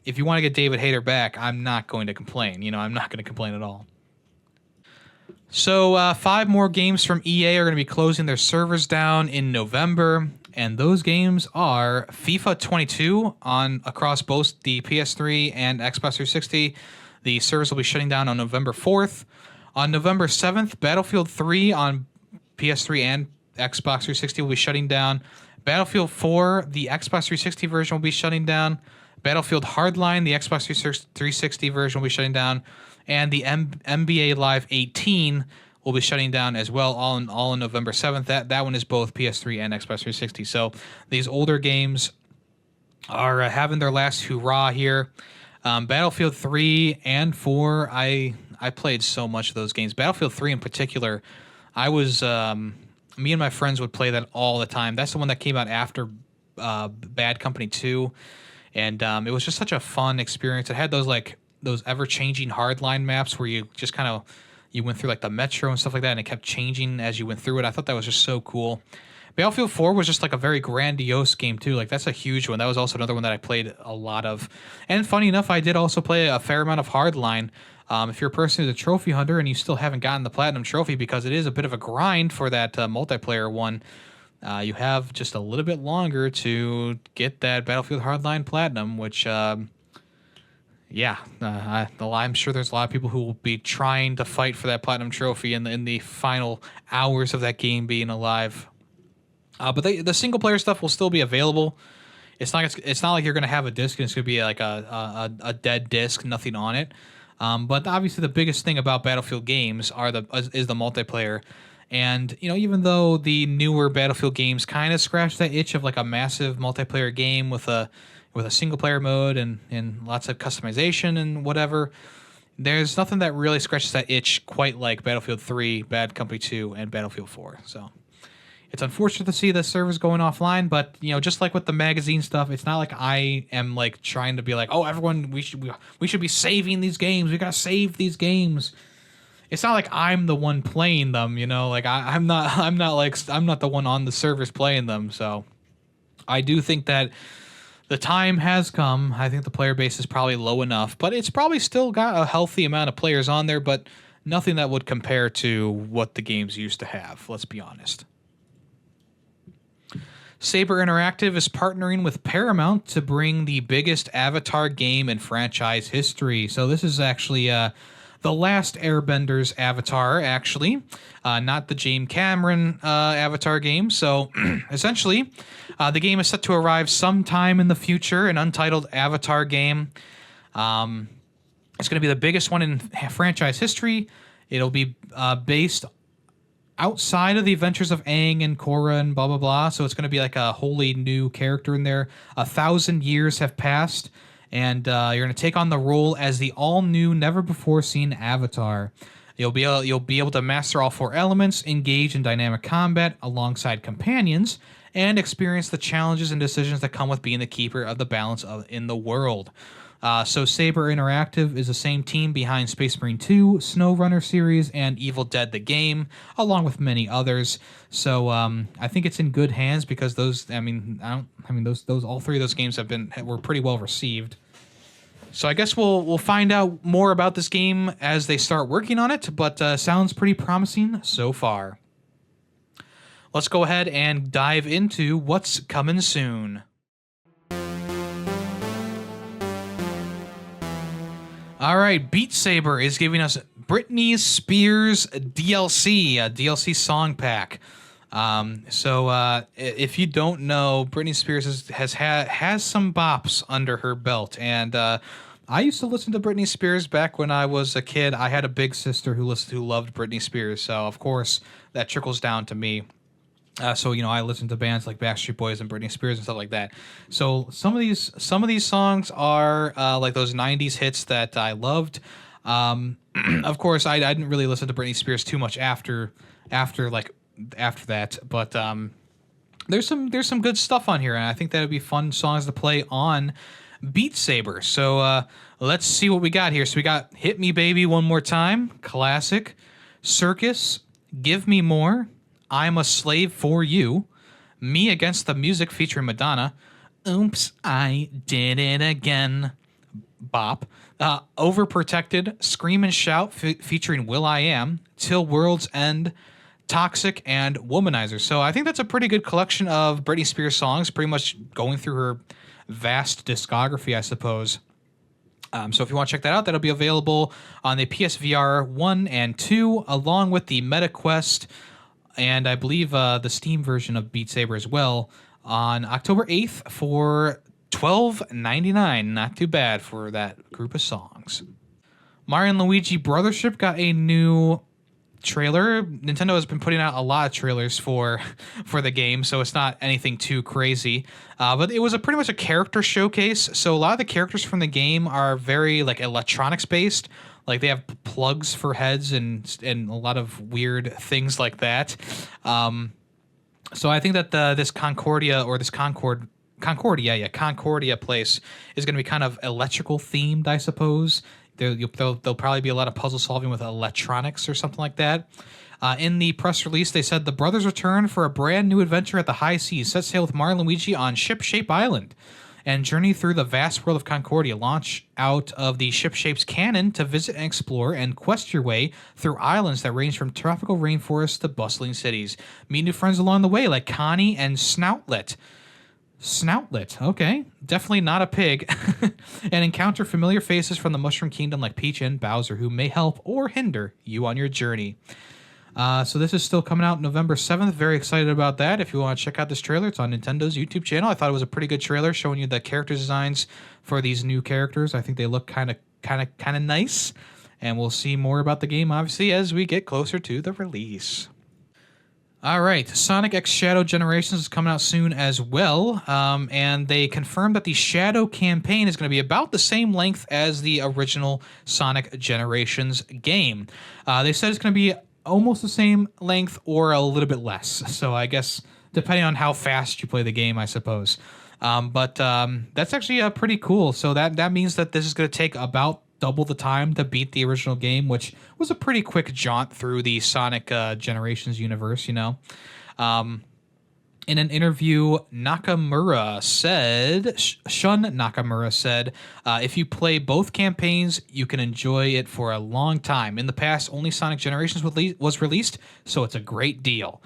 if you want to get David Hayter back, I'm not going to complain. I'm not going to complain at all. So 5 more games from EA are going to be closing their servers down in November. And those games are FIFA 22 across both the PS3 and Xbox 360. The servers will be shutting down on November 4th. On November 7th, Battlefield 3 on PS3 and Xbox 360 will be shutting down. Battlefield 4, the Xbox 360 version will be shutting down. Battlefield Hardline, the Xbox 360 version will be shutting down. And the NBA Live 18 will be shutting down as well, all on November 7th. That one is both PS3 and Xbox 360. So these older games are having their last hurrah here. Battlefield 3 and 4, I played so much of those games. Battlefield 3 in particular, I was me and my friends would play that all the time. That's the one that came out after Bad Company 2, and it was just such a fun experience. It had those ever-changing hardline maps where you just kind of you went through like the metro and stuff like that, and it kept changing as you went through it. I thought that was just so cool. Battlefield 4 was just like a very grandiose game too. Like that's a huge one. That was also another one that I played a lot of. And funny enough, I did also play a fair amount of Hardline. If you're a person who's a trophy hunter and you still haven't gotten the Platinum Trophy because it is a bit of a grind for that multiplayer one, you have just a little bit longer to get that Battlefield Hardline Platinum, which, I'm sure there's a lot of people who will be trying to fight for that Platinum Trophy in the final hours of that game being alive. But the single player stuff will still be available. It's not like you're going to have a disc and it's going to be like a dead disc, nothing on it. But obviously the biggest thing about Battlefield games is the multiplayer. And, even though the newer Battlefield games kind of scratch that itch of like a massive multiplayer game with a single player mode and lots of customization and whatever, there's nothing that really scratches that itch quite like Battlefield 3, Bad Company 2, and Battlefield 4. So it's unfortunate to see the servers going offline, but just like with the magazine stuff, it's not like I am like trying to be like, oh, everyone, we should be saving these games. We gotta save these games. It's not like I'm the one playing them, Like I'm not the one on the servers playing them. So I do think that the time has come. I think the player base is probably low enough, but it's probably still got a healthy amount of players on there, but nothing that would compare to what the games used to have. Let's be honest. Saber Interactive is partnering with Paramount to bring the biggest Avatar game in franchise history. So this is actually the last Airbender's Avatar, actually, not the James Cameron Avatar game. So essentially, the game is set to arrive sometime in the future, an untitled Avatar game. It's going to be the biggest one in franchise history. It'll be based outside of the adventures of Aang and Korra and blah, blah, blah. So it's going to be like a wholly new character in there. 1,000 years have passed, and you're going to take on the role as the all-new, never-before-seen Avatar. You'll be able to master all 4 elements, engage in dynamic combat alongside companions, and experience the challenges and decisions that come with being the keeper of the balance in the world. So Saber Interactive is the same team behind Space Marine 2, SnowRunner series, and Evil Dead the game, along with many others. So I think it's in good hands because those all 3 of those games were pretty well received. So I guess we'll find out more about this game as they start working on it, but sounds pretty promising so far. Let's go ahead and dive into what's coming soon. All right, Beat Saber is giving us Britney Spears DLC, a DLC song pack. So if you don't know, Britney Spears has some bops under her belt, and I used to listen to Britney Spears back when I was a kid. I had a big sister who loved Britney Spears, so of course that trickles down to me. So I listened to bands like Backstreet Boys and Britney Spears and stuff like that. So some of these songs are like those '90s hits that I loved. Of course, I didn't really listen to Britney Spears too much after that, but there's some good stuff on here, and I think that would be fun songs to play on Beat Saber. So let's see what we got here. So we got "Hit Me Baby One More Time," classic, "Circus," "Give Me More," "I'm a Slave for You," "Me Against the Music" featuring Madonna, "Oops, I Did It Again," bop, "Overprotected," "Scream and Shout" featuring will.i.am, "Till World's End," Toxic, and Womanizer. So I think that's a pretty good collection of Britney Spears songs, pretty much going through her vast discography, I suppose. So if you want to check that out, that'll be available on the PSVR 1 and 2, along with the MetaQuest and I believe the Steam version of Beat Saber as well on October 8th for $12.99. Not too bad for that group of songs. Mario and Luigi Brothership got a new trailer. Nintendo has been putting out a lot of trailers for the game, so it's not anything too crazy. But it was pretty much a character showcase. So a lot of the characters from the game are very like electronics based. Like they have plugs for heads and a lot of weird things like that. So I think that this Concordia place is going to be kind of electrical themed, I suppose. There'll probably be a lot of puzzle solving with electronics or something like that. In the press release, they said the brothers return for a brand new adventure at the high seas. Set sail with Mario and Luigi on Ship-Shape Island and journey through the vast world of Concordia. Launch out of the Ship-Shape's cannon to visit and explore and quest your way through islands that range from tropical rainforests to bustling cities. Meet new friends along the way like Connie and Snoutlet. Snoutlet, okay. Definitely not a pig. And encounter familiar faces from the Mushroom Kingdom like Peach and Bowser who may help or hinder you on your journey. So this is still coming out November 7th. Very excited about that. If you want to check out this trailer, it's on Nintendo's YouTube channel. I thought it was a pretty good trailer showing you the character designs for these new characters. I think they look kind of nice. And we'll see more about the game, obviously, as we get closer to the release. All right, Sonic X Shadow Generations is coming out soon as well, and they confirmed that the Shadow campaign is going to be about the same length as the original Sonic Generations game. They said it's going to be almost the same length or a little bit less, so I guess depending on how fast you play the game, I suppose. But that's actually pretty cool, so that means that this is going to take about double the time to beat the original game, which was a pretty quick jaunt through the Sonic Generations universe, you know. In an interview, Nakamura said, Shun Nakamura said, if you play both campaigns, you can enjoy it for a long time. In the past, only Sonic Generations was released, so it's a great deal.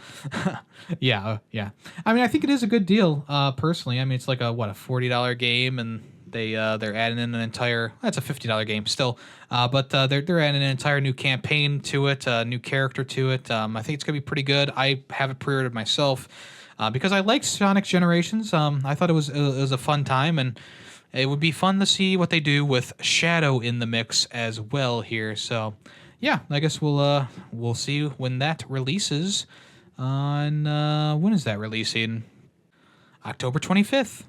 Yeah. I mean, I think it is a good deal, personally. I mean, it's like a $40 game, and they're adding in an entire. That's a $50 game still, but they're adding an entire new campaign to it, a new character to it. I think it's gonna be pretty good. I have it pre-ordered myself because I like Sonic Generations. I thought it was a fun time, and it would be fun to see what they do with Shadow in the mix as well here. So, yeah, I guess we'll see when that releases. On when is that releasing? October 25th.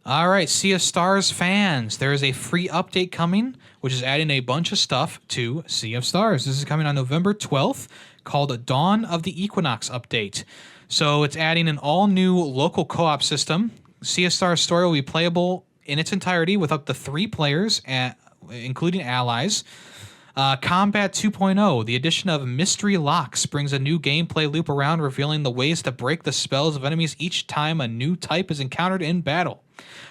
All right, Sea of Stars fans, there is a free update coming, which is adding a bunch of stuff to Sea of Stars. This is coming on November 12th, called Dawn of the Equinox Update. So it's adding an all-new local co-op system. Sea of Stars story will be playable in its entirety with up to 3 players, including allies. Combat 2.0, the addition of Mystery Locks brings a new gameplay loop around, revealing the ways to break the spells of enemies each time a new type is encountered in battle.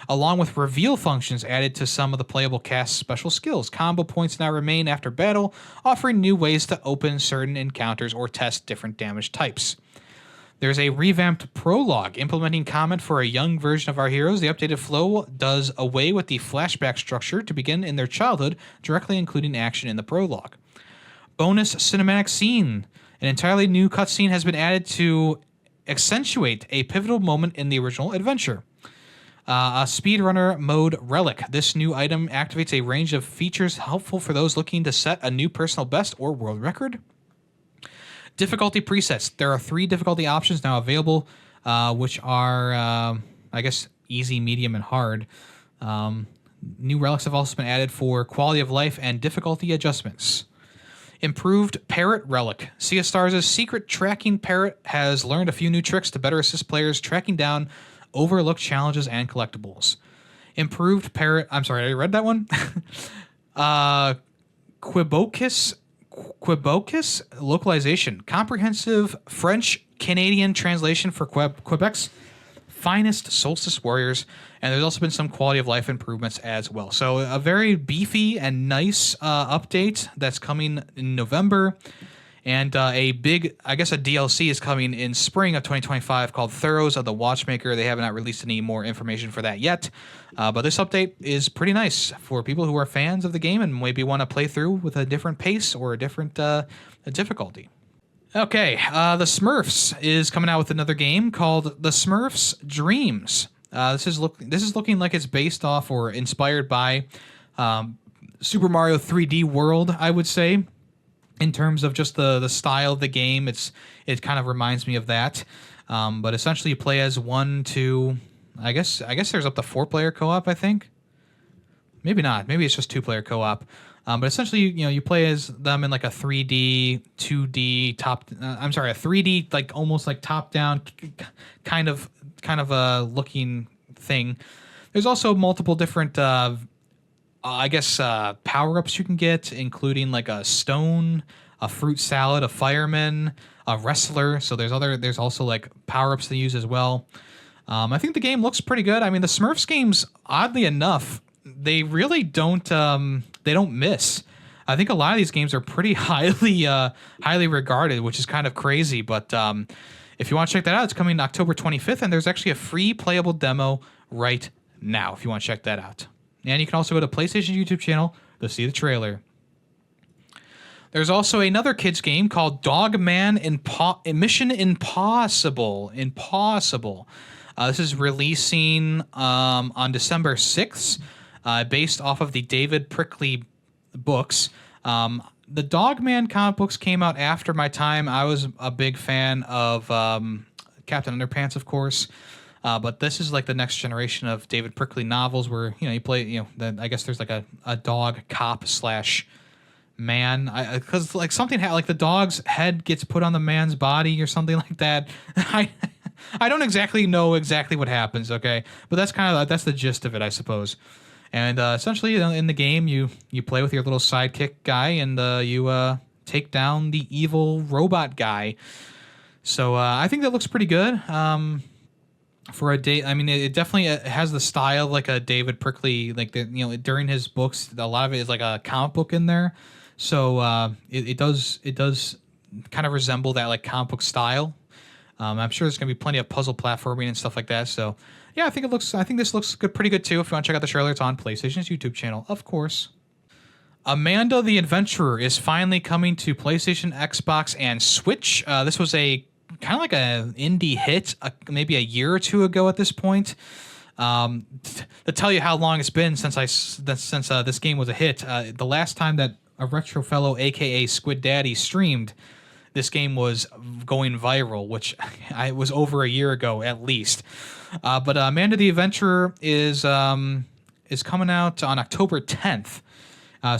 Along with reveal functions added to some of the playable cast's special skills. Combo points now remain after battle, offering new ways to open certain encounters or test different damage types. There's a revamped prologue implementing comment for a young version of our heroes. The updated flow does away with the flashback structure to begin in their childhood, directly including action in the prologue. Bonus cinematic scene. An entirely new cutscene has been added to accentuate a pivotal moment in the original adventure. A speedrunner mode relic. This new item activates a range of features helpful for those looking to set a new personal best or world record. Difficulty presets. There are 3 difficulty options now available, which are, I guess, easy, medium, and hard. New relics have also been added for quality of life and difficulty adjustments. Improved Parrot Relic. Sea of Stars' secret tracking parrot has learned a few new tricks to better assist players tracking down overlooked challenges and collectibles. Improved Parrot... I'm sorry, I read that one? Quebec's localization. Comprehensive French-Canadian translation for Quebec's finest solstice warriors. And there's also been some quality of life improvements as well. So a very beefy and nice update that's coming in November. And a big, I guess, a DLC is coming in spring of 2025 called Thurrows of the Watchmaker. They have not released any more information for that yet. But this update is pretty nice for people who are fans of the game and maybe want to play through with a different pace or a different difficulty. Okay, the Smurfs is coming out with another game called The Smurfs Dreams. This is looking like it's based off or inspired by Super Mario 3D World, I would say. In terms of just the style of the game, it kind of reminds me of that. But essentially, you play as 1, 2. I guess there's up to 4-player co-op. I think. Maybe not. Maybe it's just 2-player co-op. But essentially, you play as them in like a 3D, 2D a 3D like almost like top-down kind of a looking thing. There's also multiple different power-ups you can get, including like a stone, a fruit salad, a fireman, a wrestler. So there's also like power-ups to use as well. I think the game looks pretty good. I mean, the Smurfs games, oddly enough, they really don't miss. I think a lot of these games are pretty highly regarded, which is kind of crazy. But if you want to check that out, it's coming October 25th, and there's actually a free playable demo right now if you want to check that out. And you can also go to PlayStation YouTube channel to see the trailer. There's also another kids game called Dogman Mission Impossible. This is releasing on December 6th, based off of the David Prickly books. The Dogman comic books came out after my time. I was a big fan of Captain Underpants, of course. But this is like the next generation of David Prickly novels where, you play, I guess there's like a dog cop / man. Because like something like the dog's head gets put on the man's body or something like that. I don't exactly know what happens, okay? But that's the gist of it, I suppose. And essentially in the game, you play with your little sidekick guy and you take down the evil robot guy. So I think that looks pretty good. For a day, I mean, it definitely has the style like a David Prickly, like during his books, a lot of it is like a comic book in there. So it does kind of resemble that like comic book style. I'm sure there's gonna be plenty of puzzle platforming and stuff like that. So yeah, I think this looks good, pretty good too. If you want to check out the trailer, it's on PlayStation's YouTube channel, of course. Amanda the Adventurer is finally coming to PlayStation, Xbox, and Switch. This was a kind of like an indie hit maybe a year or two ago at this point. To tell you how long it's been since this game was a hit, the last time that a retro fellow, aka Squid Daddy, streamed, this game was going viral, which was over a year ago at least. But Amanda the Adventurer is coming out on October 10th.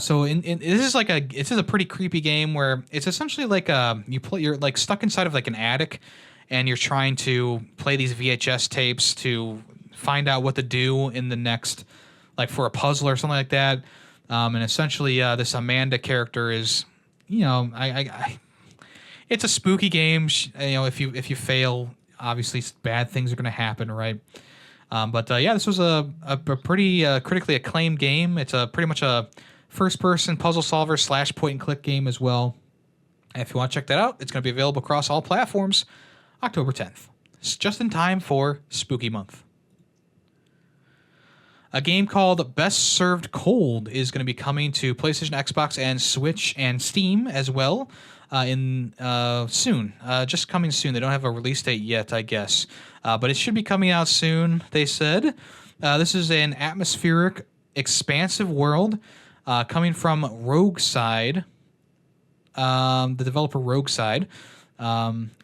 So this is a pretty creepy game where it's essentially like you're like stuck inside of like an attic, and you're trying to play these VHS tapes to find out what to do in the next, like for a puzzle or something like that. And essentially this Amanda character is, it's a spooky game. If you fail, obviously bad things are going to happen, right? But this was a pretty critically acclaimed game. It's pretty much a first-person puzzle solver / point-and-click game as well. And if you want to check that out, it's going to be available across all platforms October 10th. It's just in time for Spooky Month. A game called Best Served Cold is going to be coming to PlayStation, Xbox, and Switch, and Steam as well soon. Just coming soon. They don't have a release date yet, I guess. But it should be coming out soon, they said. This is an atmospheric, expansive world coming from Rogueside, the developer Rogueside.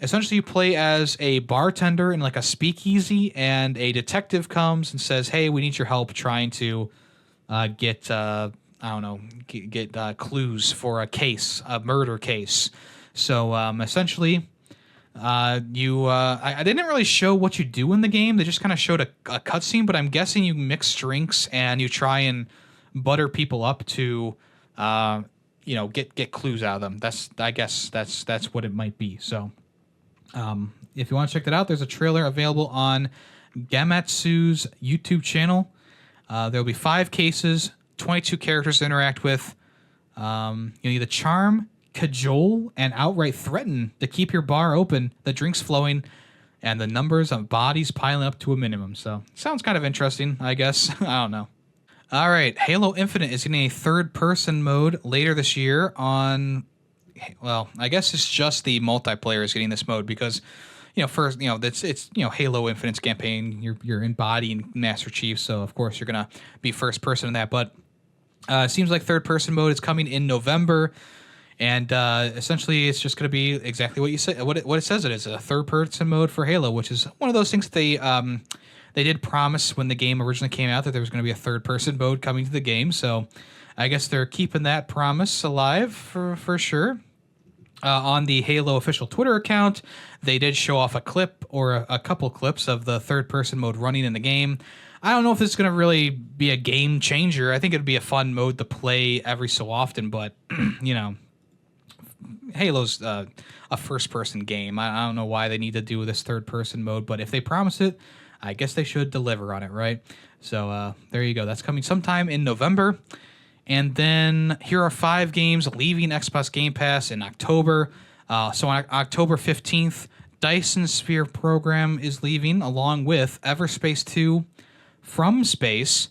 Essentially, you play as a bartender in like a speakeasy, and a detective comes and says, "Hey, we need your help trying to get clues for a murder case." So essentially, I didn't really show what you do in the game. They just kind of showed a cutscene, but I'm guessing you mix drinks and you try and butter people up to get clues out of them. I guess that's what it might be. So if you want to check that out, there's a trailer available on Gamatsu's YouTube channel. There'll be 5 cases, 22 characters to interact with. You need the charm, cajole and outright threaten to keep your bar open, the drinks flowing, and the numbers of bodies piling up to a minimum. So, sounds kind of interesting, I guess. I don't know. All right, Halo Infinite is getting a third-person mode later this year on... Well, I guess it's just the multiplayer is getting this mode because, first, it's Halo Infinite's campaign. You're embodying Master Chief, so of course you're gonna be first person in that. But it seems like third person mode is coming in November, and essentially it's just gonna be exactly what you say, what it says it is, a third person mode for Halo, which is one of those things that they did promise when the game originally came out that there was going to be a third person mode coming to the game. So I guess they're keeping that promise alive for sure. On the Halo official Twitter account, they did show off a clip or a couple clips of the third-person mode running in the game. I don't know if this is going to really be a game changer. I think it'd be a fun mode to play every so often, but, Halo's a first-person game. I don't know why they need to do this third-person mode, but if they promise it, I guess they should deliver on it, right? So there you go. That's coming sometime in November. And then here are 5 games leaving Xbox Game Pass in October. So on October 15th, Dyson Sphere Program is leaving, along with Everspace 2, From Space,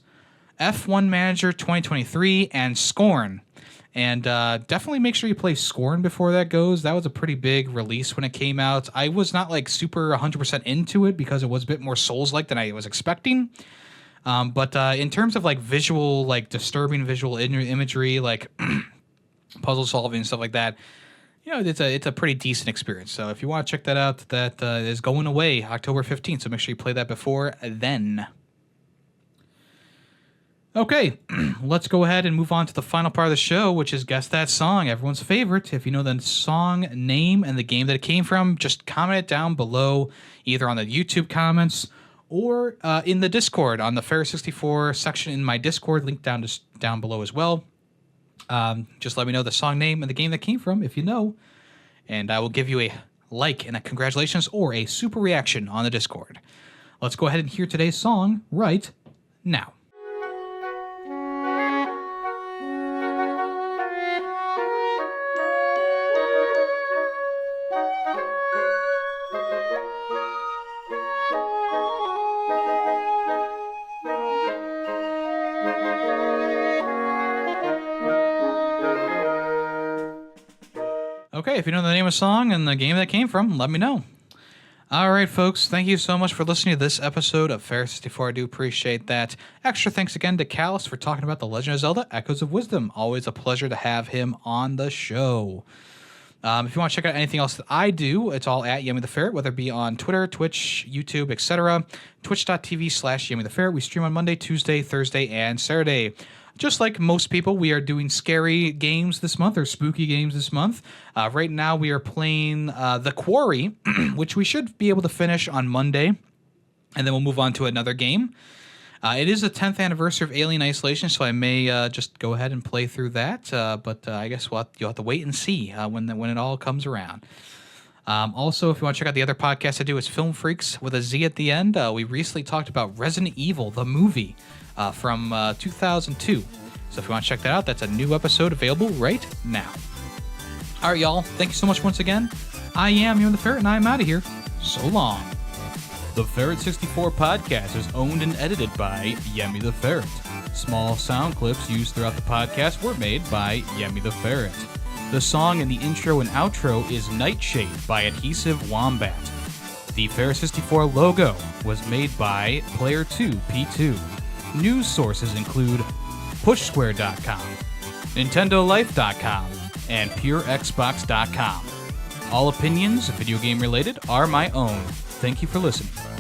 F1 Manager 2023, and Scorn. And definitely make sure you play Scorn before that goes. That was a pretty big release when it came out. I was not like super 100% into it because it was a bit more Souls-like than I was expecting. But in terms of like visual, like disturbing visual imagery, like puzzle solving and stuff like that, it's a pretty decent experience. So if you want to check that out, that is going away October 15th. So make sure you play that before then. Okay, let's go ahead and move on to the final part of the show, which is Guess That Song, everyone's favorite. If you know the song name and the game that it came from, just comment it down below, either on the YouTube comments or in the Discord, on the Fair64 section in my Discord, link down below as well. Just let me know the song name and the game that came from, if you know, and I will give you a like and a congratulations or a super reaction on the Discord. Let's go ahead and hear today's song right now. Okay, if you know the name of the song and the game that came from, let me know. All right, folks, thank you so much for listening to this episode of Fair64. I do appreciate that. Extra thanks again to Kalas for talking about The Legend of Zelda Echoes of Wisdom. Always a pleasure to have him on the show. If you want to check out anything else that I do, it's all at Yemmy the Ferret, whether it be on Twitter, Twitch, YouTube, etc. Twitch.tv/Yemmy the Ferret. We stream on Monday, Tuesday, Thursday, and Saturday. Just like most people, we are doing scary games this month, or spooky games this month. Right now, we are playing The Quarry, which we should be able to finish on Monday, and then we'll move on to another game. It is the 10th anniversary of Alien Isolation, so I may just go ahead and play through that, but I guess you'll have to wait and see when it all comes around. Also, if you want to check out the other podcast I do, it's Film Freaks with a Z at the end. We recently talked about Resident Evil, the movie, from 2002. So if you want to check that out, that's a new episode available right now. All right, y'all. Thank you so much once again. I am Yemmy the Ferret, and I'm out of here. So long. The Ferret64 podcast is owned and edited by Yemmy the Ferret. Small sound clips used throughout the podcast were made by Yemmy the Ferret. The song in the intro and outro is Nightshade by Adhesive Wombat. The Ferret64 logo was made by Player2P2. News sources include PushSquare.com, NintendoLife.com, and PureXbox.com. All opinions, video game related, are my own. Thank you for listening.